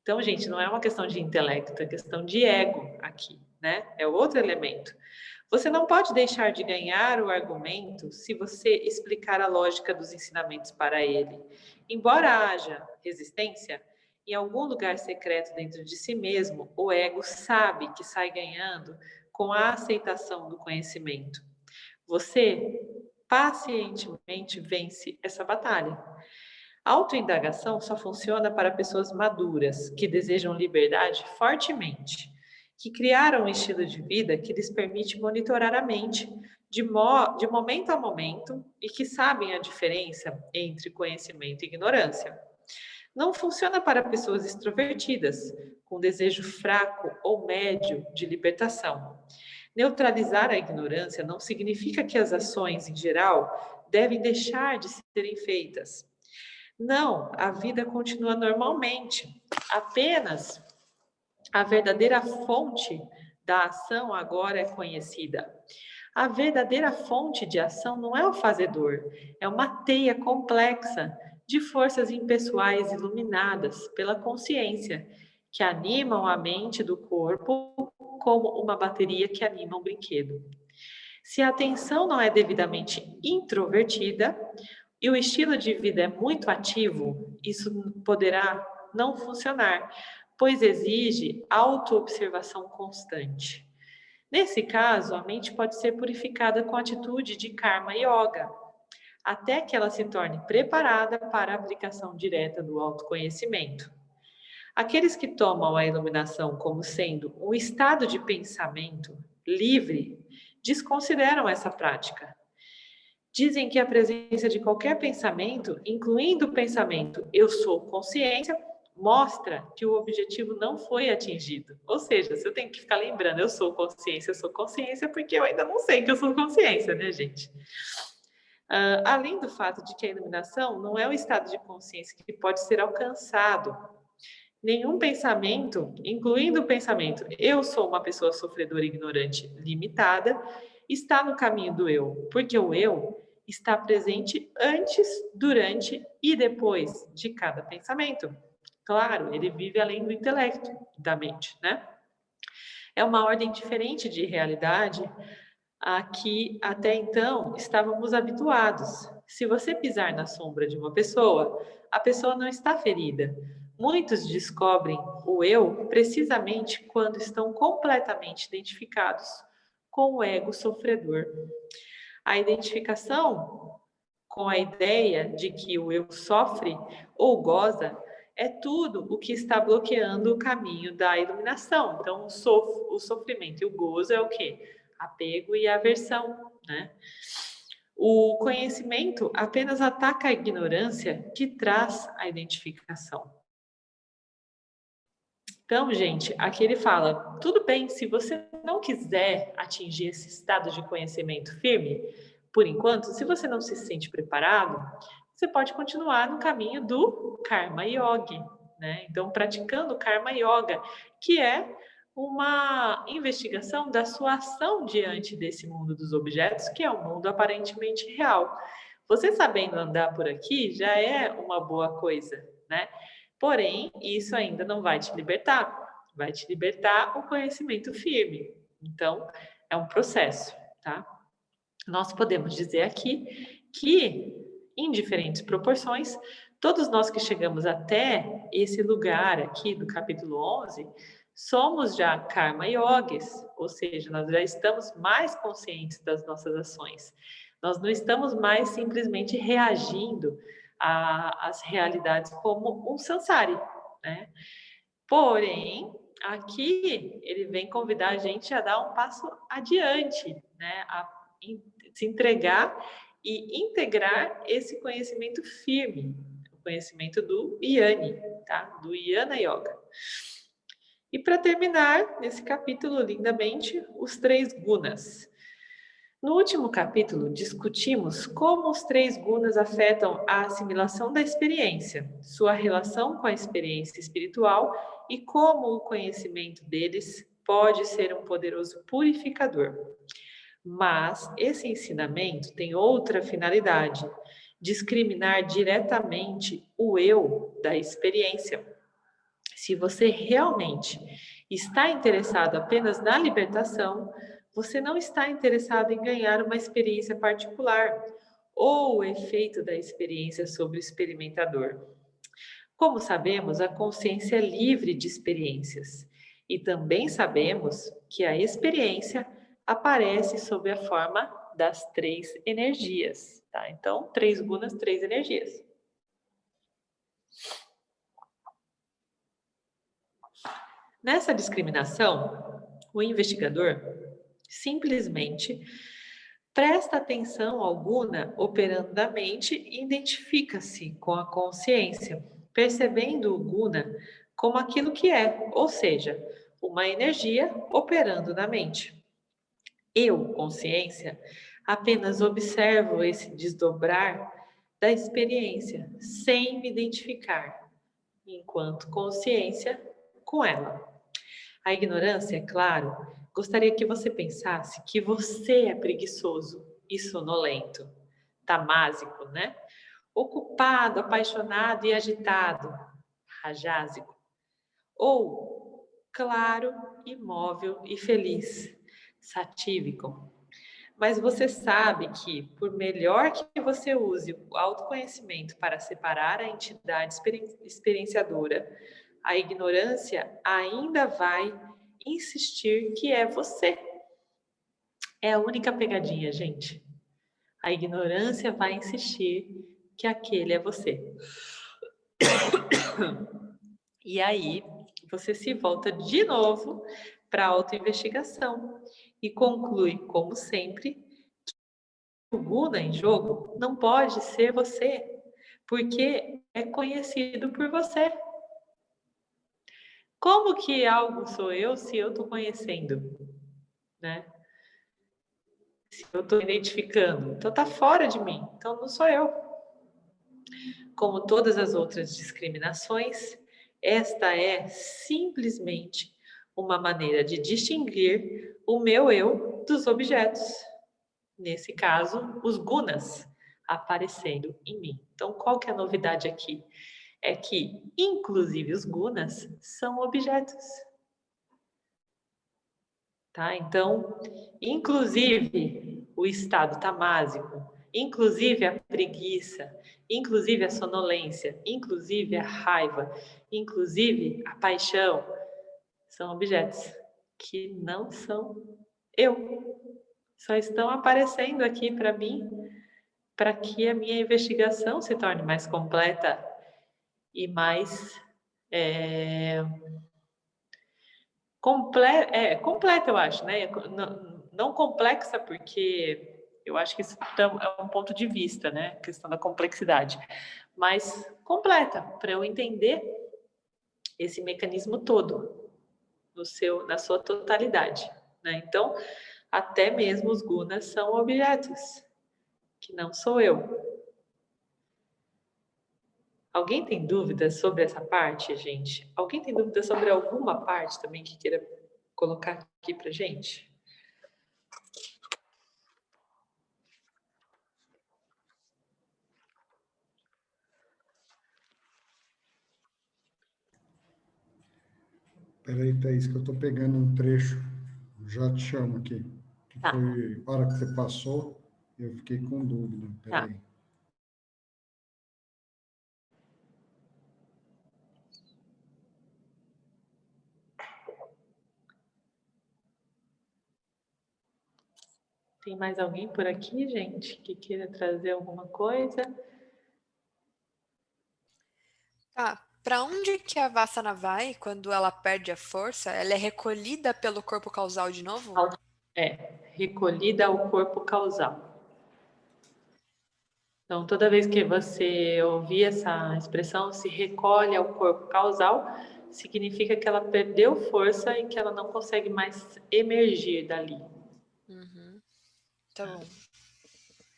Então, gente, não é uma questão de intelecto, é questão de ego aqui, né? É outro elemento. Você não pode deixar de ganhar o argumento se você explicar a lógica dos ensinamentos para ele. Embora haja resistência, em algum lugar secreto dentro de si mesmo, o ego sabe que sai ganhando com a aceitação do conhecimento. Você pacientemente vence essa batalha. A autoindagação só funciona para pessoas maduras, que desejam liberdade fortemente, que criaram um estilo de vida que lhes permite monitorar a mente de momento a momento e que sabem a diferença entre conhecimento e ignorância. Não funciona para pessoas extrovertidas, com desejo fraco ou médio de libertação. Neutralizar a ignorância não significa que as ações, em geral, devem deixar de serem feitas. Não, a vida continua normalmente. Apenas a verdadeira fonte da ação agora é conhecida. A verdadeira fonte de ação não é o fazedor, é uma teia complexa de forças impessoais iluminadas pela consciência, que animam a mente do corpo como uma bateria que anima um brinquedo. Se a atenção não é devidamente introvertida e o estilo de vida é muito ativo, isso poderá não funcionar, pois exige autoobservação constante. Nesse caso, a mente pode ser purificada com a atitude de karma yoga, até que ela se torne preparada para a aplicação direta do autoconhecimento. Aqueles que tomam a iluminação como sendo um estado de pensamento livre, desconsideram essa prática. Dizem que a presença de qualquer pensamento, incluindo o pensamento eu sou consciência, mostra que o objetivo não foi atingido. Ou seja, se eu tenho que ficar lembrando eu sou consciência, porque eu ainda não sei que eu sou consciência, né, gente? Além do fato de que a iluminação não é um estado de consciência que pode ser alcançado. Nenhum pensamento, incluindo o pensamento eu sou uma pessoa sofredora, ignorante, limitada, está no caminho do eu, porque o eu está presente antes, durante e depois de cada pensamento. Claro, ele vive além do intelecto, da mente, né? É uma ordem diferente de realidade a que até então estávamos habituados. Se você pisar na sombra de uma pessoa, a pessoa não está ferida. Muitos descobrem o eu precisamente quando estão completamente identificados com o ego sofredor. A identificação com a ideia de que o eu sofre ou goza é tudo o que está bloqueando o caminho da iluminação. Então, o sofrimento e o gozo é o quê? Apego e aversão, né? O conhecimento apenas ataca a ignorância que traz a identificação. Então, gente, aqui ele fala, tudo bem, se você não quiser atingir esse estado de conhecimento firme, por enquanto, se você não se sente preparado, você pode continuar no caminho do Karma Yoga, né? Então, praticando o Karma Yoga, que é uma investigação da sua ação diante desse mundo dos objetos, que é um mundo aparentemente real. Você sabendo andar por aqui já é uma boa coisa, né? Porém, isso ainda não vai te libertar. Vai te libertar o conhecimento firme. Então, é um processo, tá? Nós podemos dizer aqui que, em diferentes proporções, todos nós que chegamos até esse lugar aqui do capítulo 11, somos já karma yogis, ou seja, nós já estamos mais conscientes das nossas ações. Nós não estamos mais simplesmente reagindo às realidades como um samsari, né? Porém, aqui ele vem convidar a gente a dar um passo adiante, né? A se entregar e integrar esse conhecimento firme, o conhecimento do Jnana, tá? Do Jnana Yoga. E para terminar, nesse capítulo, lindamente, os 3 gunas. No último capítulo, discutimos como os 3 gunas afetam a assimilação da experiência, sua relação com a experiência espiritual e como o conhecimento deles pode ser um poderoso purificador. Mas esse ensinamento tem outra finalidade, discriminar diretamente o eu da experiência. Se você realmente está interessado apenas na libertação, você não está interessado em ganhar uma experiência particular ou o efeito da experiência sobre o experimentador. Como sabemos, a consciência é livre de experiências e também sabemos que a experiência aparece sob a forma das 3 energias, tá? Então, 3 gunas, 3 energias. Nessa discriminação, o investigador simplesmente presta atenção ao guna operando na mente e identifica-se com a consciência, percebendo o guna como aquilo que é, ou seja, uma energia operando na mente. Eu, consciência, apenas observo esse desdobrar da experiência, sem me identificar, enquanto consciência, com ela. A ignorância, é claro, gostaria que você pensasse que você é preguiçoso e sonolento, tamásico, né? Ocupado, apaixonado e agitado, rajásico. Ou claro, imóvel e feliz, satívico. Mas você sabe que, por melhor que você use o autoconhecimento para separar a entidade experienciadora, a ignorância ainda vai insistir que é você. É a única pegadinha, gente. A ignorância vai insistir que aquele é você. E aí, você se volta de novo para a autoinvestigação e conclui, como sempre, que o guna em jogo não pode ser você, porque é conhecido por você. Como que algo sou eu se eu estou conhecendo, né? Se eu estou identificando, então está fora de mim, então não sou eu. Como todas as outras discriminações, esta é simplesmente uma maneira de distinguir o meu eu dos objetos. Nesse caso, os gunas aparecendo em mim. Então, qual que é a novidade aqui? É que, inclusive, os gunas são objetos. Tá? Então, inclusive o estado tamásico, inclusive a preguiça, inclusive a sonolência, inclusive a raiva, inclusive a paixão, são objetos que não são eu. Só estão aparecendo aqui para mim, para que a minha investigação se torne mais completa e mais completa, eu acho, né? Não complexa, porque eu acho que isso é um ponto de vista, né? A questão da complexidade. Mas completa, para eu entender esse mecanismo todo, na sua totalidade. Né? Então, até mesmo os gunas são objetos, que não sou eu. Alguém tem dúvidas sobre essa parte, gente? Alguém tem dúvida sobre alguma parte também que queira colocar aqui pra gente? Peraí, Thaís, que eu estou pegando um trecho, já te chamo aqui. Que Tá. foi a hora que você passou, eu fiquei com dúvida. Peraí. Tá. Tem mais alguém por aqui, gente, que queira trazer alguma coisa? Tá. Para onde que a Vassana vai quando ela perde a força? Ela é recolhida pelo corpo causal de novo? Recolhida ao corpo causal. Então, toda vez que você ouvir essa expressão, se recolhe ao corpo causal, significa que ela perdeu força e que ela não consegue mais emergir dali. Uhum. Tá bom.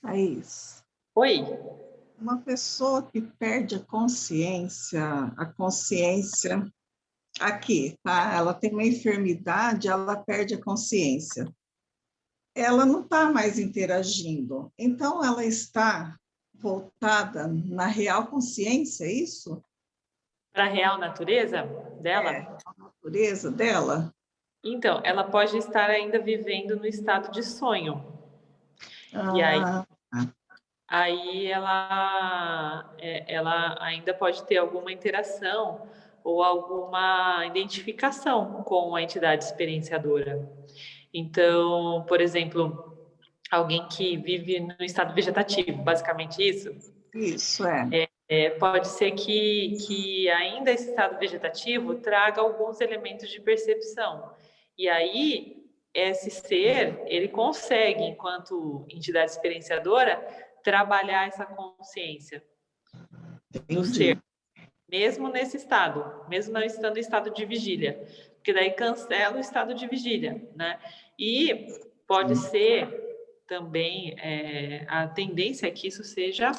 Thaís, Oi? uma pessoa que perde a consciência aqui, tá? Ela tem uma enfermidade, ela perde a consciência. Ela não está mais interagindo, então ela está voltada na real consciência, é isso? Para a real natureza dela? A natureza dela? Então, ela pode estar ainda vivendo no estado de sonho. E aí ela ainda pode ter alguma interação ou alguma identificação com a entidade experienciadora. Então, por exemplo, alguém que vive no estado vegetativo, basicamente isso? Isso, Pode ser que ainda esse estado vegetativo traga alguns elementos de percepção. E aí, esse ser, ele consegue, enquanto entidade experienciadora, trabalhar essa consciência do ser, mesmo nesse estado, mesmo não estando em estado de vigília, porque daí cancela o estado de vigília, né? E pode ser também, a tendência é que isso seja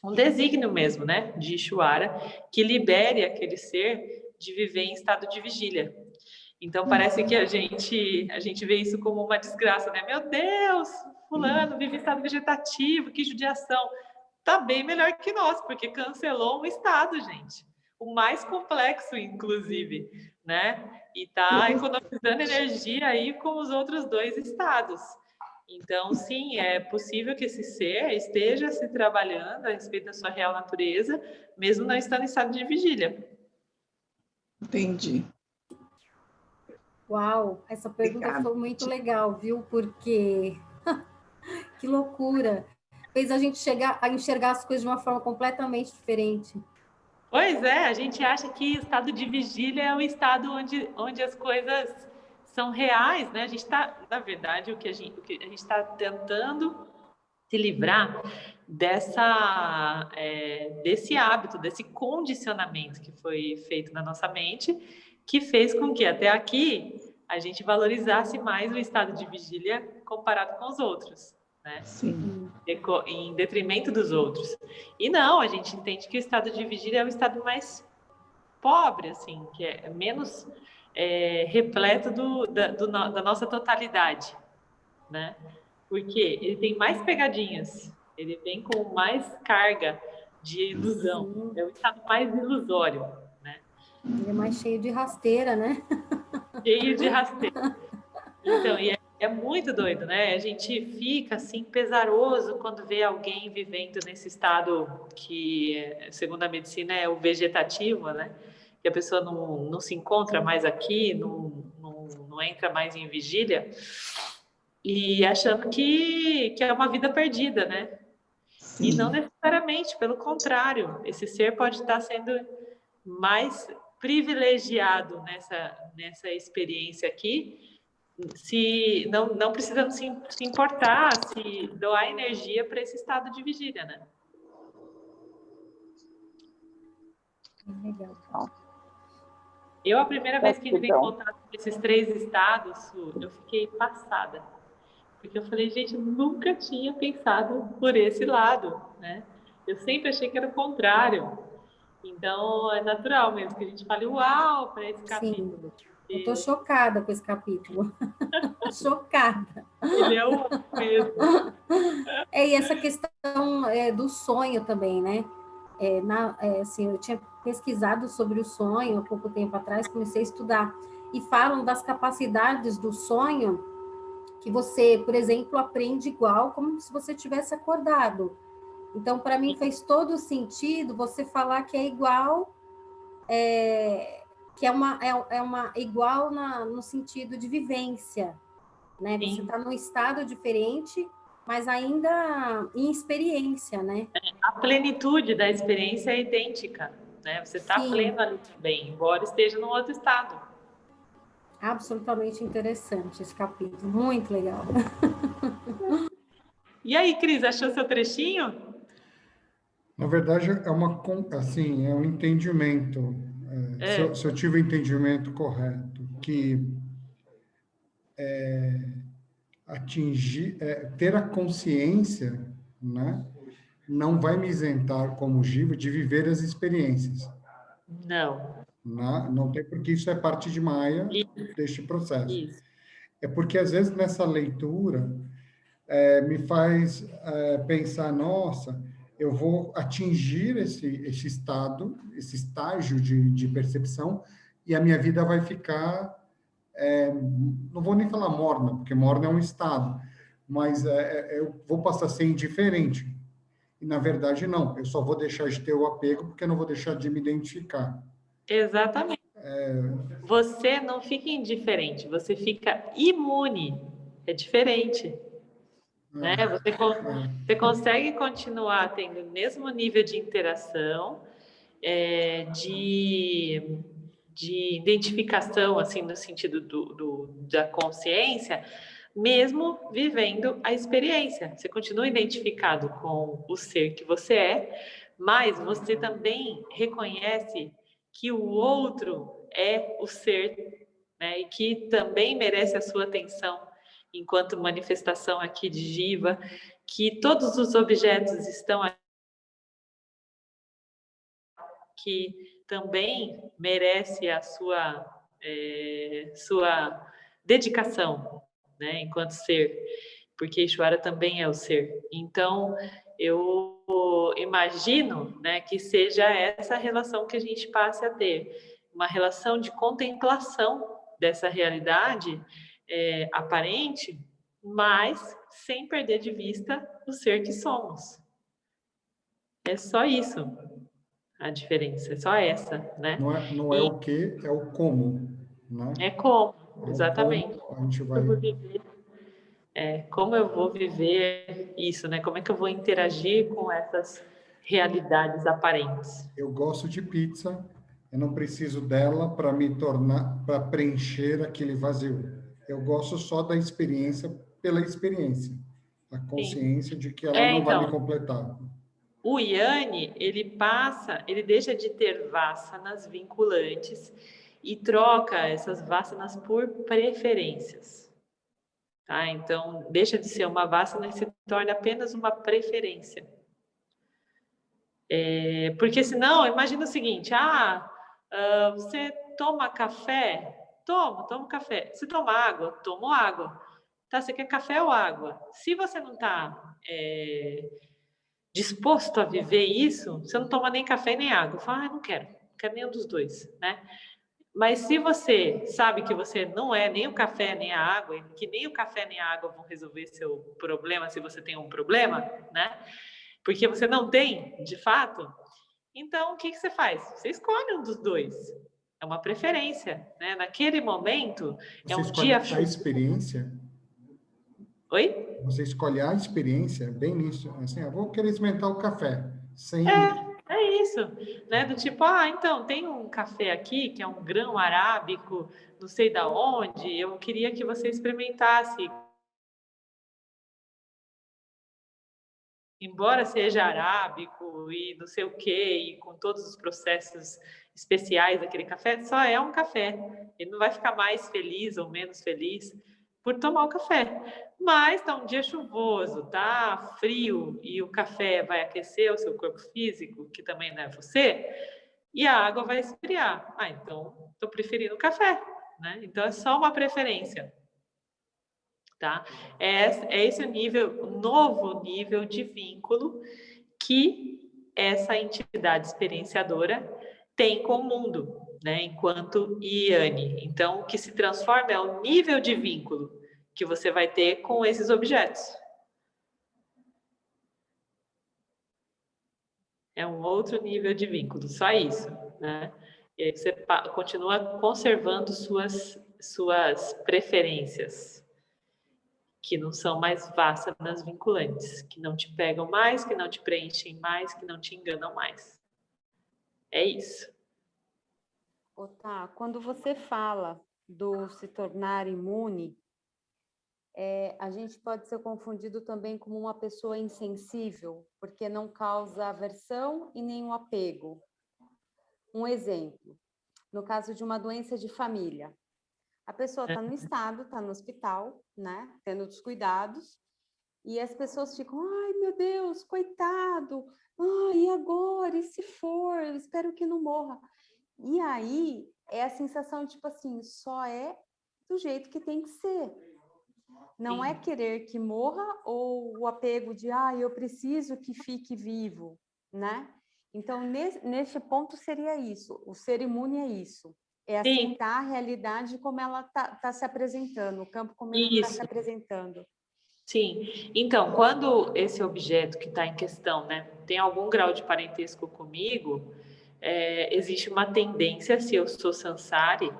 um desígnio mesmo, né, de Ishvara, que libere aquele ser de viver em estado de vigília. Então, parece que a gente vê isso como uma desgraça, né? Meu Deus, fulano vive em estado vegetativo, que judiação. Tá bem melhor que nós, porque cancelou um estado, gente. O mais complexo, inclusive, né? E tá economizando energia aí com os outros 2 estados. Então, sim, é possível que esse ser esteja se trabalhando a respeito da sua real natureza, mesmo não estando em estado de vigília. Entendi. Uau, essa pergunta foi muito legal, viu? Porque que loucura. Fez a gente chegar a enxergar as coisas de uma forma completamente diferente. Pois é, a gente acha que o estado de vigília é o estado onde as coisas são reais, né? A gente está, na verdade, o que a gente está tentando se livrar desse hábito, desse condicionamento que foi feito na nossa mente, que fez com que até aqui a gente valorizasse mais o estado de vigília comparado com os outros, né? Sim. Em detrimento dos outros. E não, a gente entende que o estado de vigília é o estado mais pobre, assim, que é menos repleto da nossa totalidade, né? Porque ele tem mais pegadinhas, ele vem com mais carga de ilusão. Sim. É o estado mais ilusório, né? Ele é mais cheio de rasteira, né? Cheio de rasteira. Então, e é muito doido, né? A gente fica assim pesaroso quando vê alguém vivendo nesse estado que, segundo a medicina, é o vegetativo, né? Que a pessoa não se encontra mais aqui, não entra mais em vigília, e achando que é uma vida perdida, né? Sim. E não necessariamente, pelo contrário, esse ser pode estar sendo mais privilegiado nessa experiência aqui, se não precisando se importar, se doar energia para esse estado de vigília, né? Legal. Eu, a primeira vez que entrei em contato com esses 3 estados, eu fiquei passada. Porque eu falei, gente, eu nunca tinha pensado por esse lado, né? Eu sempre achei que era o contrário. Então, é natural mesmo que a gente fale, uau, para esse capítulo. Sim. Eu estou chocada com esse capítulo. Chocada. Ele é o mesmo. E essa questão do sonho também, né? Assim, eu tinha pesquisado sobre o sonho há pouco tempo atrás, comecei a estudar. E falam das capacidades do sonho que você, por exemplo, aprende igual como se você tivesse acordado. Então, para mim, fez todo sentido você falar que é igual, que é uma igual no sentido de vivência, né? Sim. Você está num estado diferente, mas ainda em experiência, né? A plenitude da experiência é idêntica, né? Você está pleno ali também, embora esteja num outro estado. Absolutamente interessante esse capítulo, muito legal. E aí, Cris, achou seu trechinho? Na verdade, é um entendimento. Se eu tive o entendimento correto, que ter a consciência, né, não vai me isentar como Jiva de viver as experiências. Não. Não tem, porque isso é parte de Maya deste processo. Isso. É porque, às vezes, nessa leitura, me faz pensar, nossa, eu vou atingir esse estado, esse estágio de percepção, e a minha vida vai ficar, não vou nem falar morna, porque morna é um estado, mas eu vou passar a ser indiferente. E, na verdade, não. Eu só vou deixar de ter o apego porque eu não vou deixar de me identificar. Exatamente. Você não fica indiferente, você fica imune. É diferente. Né? Você consegue continuar tendo o mesmo nível de interação, de identificação, assim, no sentido da consciência, mesmo vivendo a experiência. Você continua identificado com o ser que você é, mas você também reconhece que o outro é o ser, né? E que também merece a sua atenção enquanto manifestação aqui de Jiva, que todos os objetos estão aqui, que também merece a sua dedicação, né, enquanto ser, porque Ishvara também é o ser. Então, eu imagino, né, que seja essa relação que a gente passe a ter, uma relação de contemplação dessa realidade aparente, mas sem perder de vista o ser que somos. É só isso a diferença, é só essa, né? Não é o que, é o como, né? É como, É o exatamente. como a gente vai... Como eu vou viver isso, né? Como é que eu vou interagir com essas realidades aparentes? Eu gosto de pizza, eu não preciso dela para me tornar, para preencher aquele vazio. Eu gosto só da experiência pela experiência, a consciência de que ela não vai me Então, completar. o Yanni, ele deixa de ter vassanas vinculantes e troca essas vassanas por preferências. Tá? Então, deixa de ser uma vassana e se torna apenas uma preferência. Porque senão, imagina o seguinte, você toma café? Tomo café. Você toma água? Tomo água. Tá, você quer café ou água? Se você não está disposto a viver isso, você não toma nem café nem água. Fala, não quero nenhum dos dois, né? Mas se você sabe que você não é nem o café nem a água, e que nem o café nem a água vão resolver seu problema se você tem um problema, né? Porque você não tem, de fato, então o que você faz? Você escolhe um dos dois. É uma preferência, né? Naquele momento, Você é um escolhe dia... a experiência. Oi? Você escolhe a experiência, bem nisso. Assim, eu vou querer experimentar o café, sem... É isso, né? Do tipo, então, tem um café aqui que é um grão arábico, não sei da onde, eu queria que você experimentasse. Embora seja arábico e não sei o quê, e com todos os processos especiais daquele café, só é um café. Ele não vai ficar mais feliz ou menos feliz por tomar o café. Mas tá um dia chuvoso, tá frio e o café vai aquecer o seu corpo físico, que também não é você, e a água vai esfriar. Então estou preferindo o café, né? Então é só uma preferência. Tá? É esse o novo nível de vínculo que essa entidade experienciadora tem com o mundo, né? Enquanto Iane. Então, o que se transforma é o nível de vínculo que você vai ter com esses objetos. É um outro nível de vínculo, só isso, né? E aí você continua conservando suas preferências, que não são mais vassanas vinculantes, que não te pegam mais, que não te preenchem mais, que não te enganam mais. É isso. Quando você fala do se tornar imune, a gente pode ser confundido também como uma pessoa insensível, porque não causa aversão e nenhum apego. Um exemplo, no caso de uma doença de família, a pessoa está no estado, está no hospital, né, tendo os cuidados, e as pessoas ficam, ai meu Deus, coitado, e agora, e se for, eu espero que não morra. E aí é a sensação de tipo assim, só é do jeito que tem que ser. não é querer que morra ou o apego de, eu preciso que fique vivo, né? Então, neste ponto seria isso, o ser imune é isso, é aceitar a realidade como ela tá se apresentando, o campo como ele está se apresentando. Sim, então, quando esse objeto que está em questão, né, tem algum grau de parentesco comigo, existe uma tendência, se eu sou Sansari,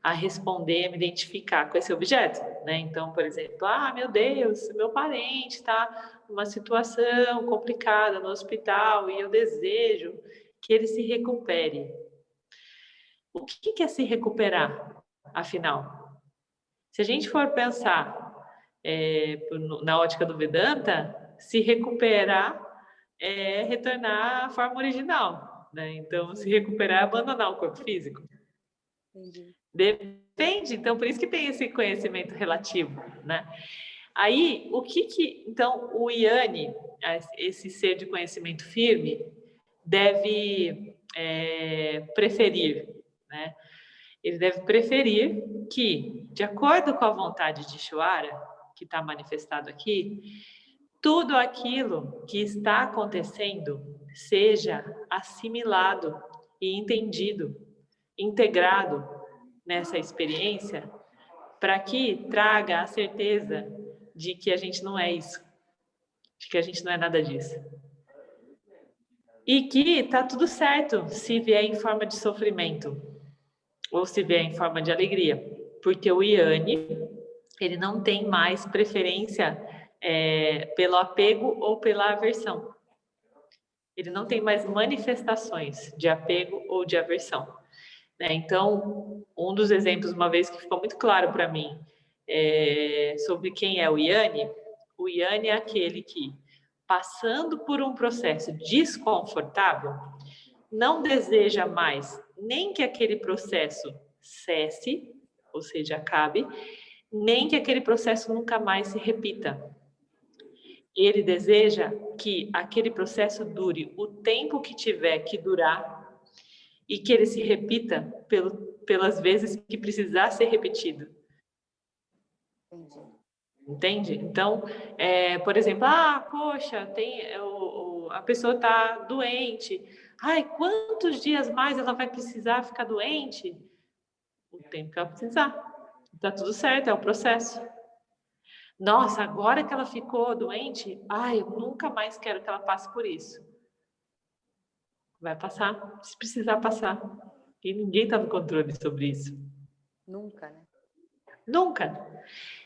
a responder, a me identificar com esse objeto, né? Então, por exemplo, meu Deus, meu parente está numa situação complicada no hospital e eu desejo que ele se recupere. O que é se recuperar, afinal? Se a gente for pensar na ótica do Vedanta, se recuperar é retornar à forma original, né? Então, se recuperar é abandonar o corpo físico. Entendi. Depende, então por isso que tem esse conhecimento relativo, né? Aí, então o Yanni, esse ser de conhecimento firme, deve preferir, né? Ele deve preferir que, de acordo com a vontade de Ishvara, que está manifestado aqui, tudo aquilo que está acontecendo seja assimilado e entendido, integrado nessa experiência, para que traga a certeza de que a gente não é isso, de que a gente não é nada disso. E que tá tudo certo se vier em forma de sofrimento ou se vier em forma de alegria, porque o Yanni, ele não tem mais preferência pelo apego ou pela aversão. Ele não tem mais manifestações de apego ou de aversão. Então, um dos exemplos, uma vez que ficou muito claro para mim, sobre quem é o Yanni é aquele que, passando por um processo desconfortável, não deseja mais nem que aquele processo cesse, ou seja, acabe, nem que aquele processo nunca mais se repita. Ele deseja que aquele processo dure o tempo que tiver que durar e que ele se repita pelas vezes que precisar ser repetido. Entende? Então, por exemplo, poxa, a pessoa está doente. Quantos dias mais ela vai precisar ficar doente? O tempo que ela precisar. Está tudo certo, é o processo. Nossa, agora que ela ficou doente, eu nunca mais quero que ela passe por isso. Vai passar, se precisar passar. E ninguém está no controle sobre isso. Nunca, né? Nunca.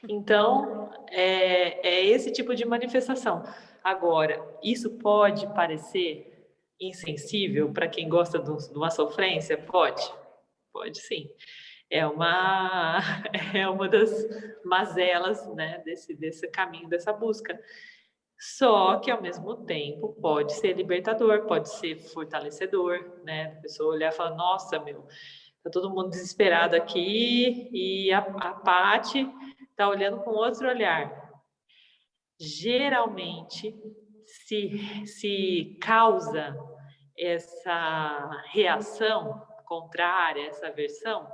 Então, é esse tipo de manifestação. Agora, isso pode parecer insensível para quem gosta de uma sofrência? Pode sim. É uma das mazelas, né, desse caminho, dessa busca. Só que, ao mesmo tempo, pode ser libertador, pode ser fortalecedor, né? A pessoa olhar e falar, nossa, tá todo mundo desesperado aqui e a Paty tá olhando com outro olhar. Geralmente, se causa essa reação contrária, essa aversão,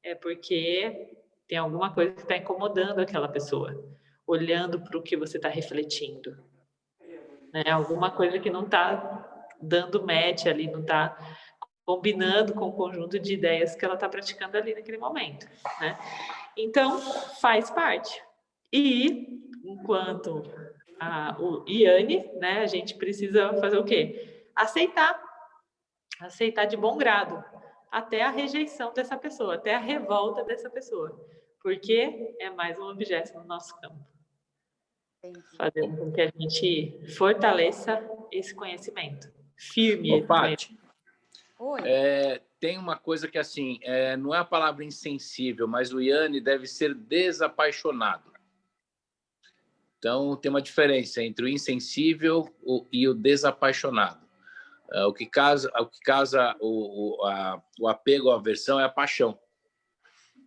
é porque tem alguma coisa que está incomodando aquela pessoa, olhando para o que você está refletindo. Né? Alguma coisa que não está dando match ali, não está combinando com o conjunto de ideias que ela está praticando ali naquele momento. Né? Então, faz parte. E, enquanto o Yanni, né, a gente precisa fazer o quê? Aceitar de bom grado, até a rejeição dessa pessoa, até a revolta dessa pessoa, porque é mais um objeto no nosso campo. Fazendo com que a gente fortaleça esse conhecimento, firme. Paty, tem uma coisa que, assim, não é a palavra insensível, mas o Yanni deve ser desapaixonado. Então, tem uma diferença entre o insensível e o desapaixonado. O que casa o apego à aversão é a paixão.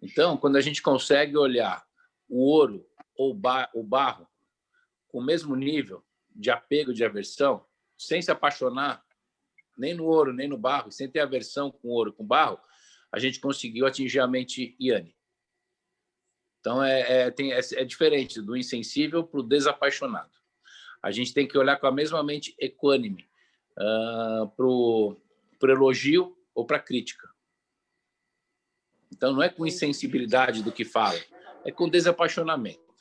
Então, quando a gente consegue olhar o ouro ou o barro com o mesmo nível de apego e de aversão, sem se apaixonar nem no ouro, nem no barro, sem ter aversão com ouro, com barro, a gente conseguiu atingir a mente Yanni. Então, é diferente do insensível para o desapaixonado. A gente tem que olhar com a mesma mente equânime para o elogio ou para a crítica. Então, não é com insensibilidade do que fala, é com desapaixonamento.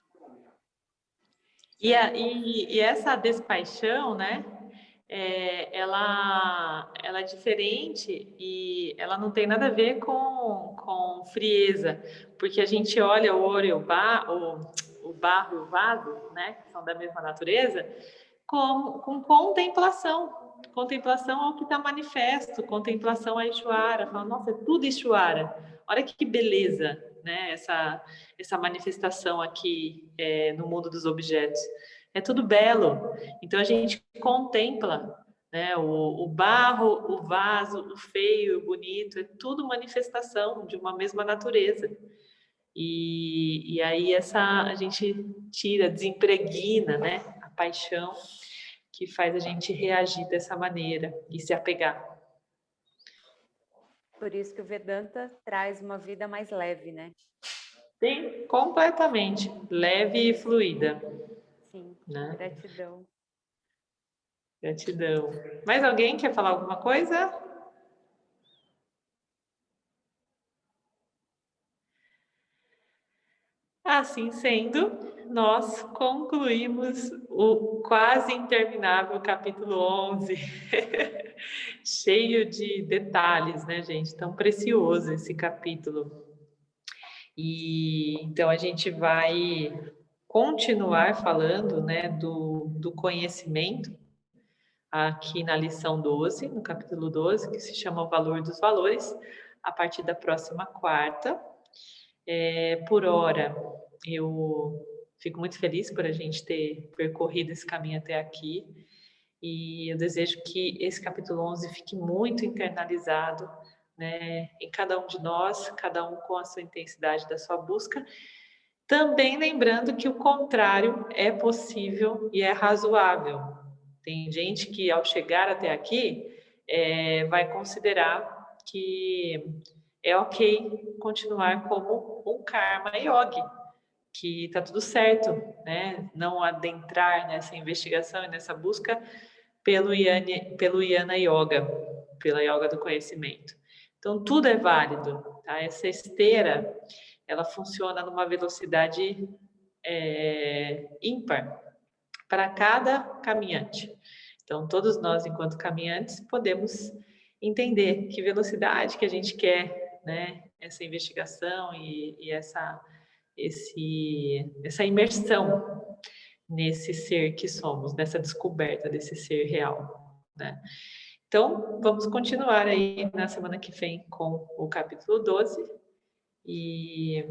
E essa despaixão, né? Ela é diferente e ela não tem nada a ver com frieza, porque a gente olha o ouro e o barro e o vaso, né, que são da mesma natureza, com contemplação. Contemplação ao que está manifesto, contemplação a Ishvara. Fala, nossa, é tudo Ishvara. Olha que beleza, né, essa manifestação aqui no mundo dos objetos. É tudo belo. Então, a gente contempla, né, o barro, o vaso, o feio, o bonito, é tudo manifestação de uma mesma natureza. E aí a gente desimpregna, né, a paixão que faz a gente reagir dessa maneira e se apegar. Por isso que o Vedanta traz uma vida mais leve, né? Sim, completamente. Leve e fluida. Sim, né? gratidão. Gratidão. Mais alguém quer falar alguma coisa? Assim sendo, nós concluímos o quase interminável capítulo 11, cheio de detalhes, né, gente? Tão precioso esse capítulo. E então a gente vai continuar falando, né, do conhecimento aqui na lição 12, no capítulo 12, que se chama O Valor dos Valores, a partir da próxima quarta. Por hora, eu fico muito feliz por a gente ter percorrido esse caminho até aqui e eu desejo que esse capítulo 11 fique muito internalizado, né, em cada um de nós, cada um com a sua intensidade da sua busca. Também lembrando que o contrário é possível e é razoável. Tem gente que, ao chegar até aqui, vai considerar que é ok continuar como um karma yogi, que está tudo certo, né? Não adentrar nessa investigação e nessa busca pelo Jnana Yoga, pela yoga do conhecimento. Então, tudo é válido, tá? Essa esteira, ela funciona numa velocidade ímpar para cada caminhante. Então, todos nós, enquanto caminhantes, podemos entender que velocidade que a gente quer, né? Essa investigação e essa imersão nesse ser que somos, nessa descoberta desse ser real, né? Então, vamos continuar aí na semana que vem com o capítulo 12 e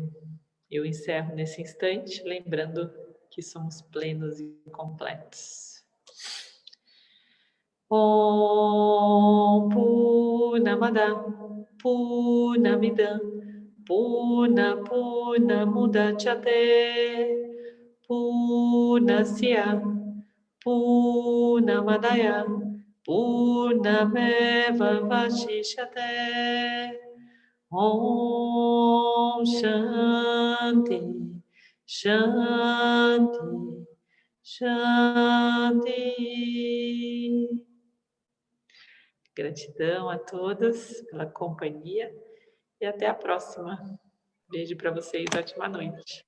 eu encerro nesse instante, lembrando que somos plenos e completos. Om Purnamada Purnamidam Purnamudachyate Purnasya Purnamadaya Purnameva Vashishyate. Om Shanti Shanti Shanti. Gratidão a todos pela companhia e até a próxima. Beijo para vocês, ótima noite.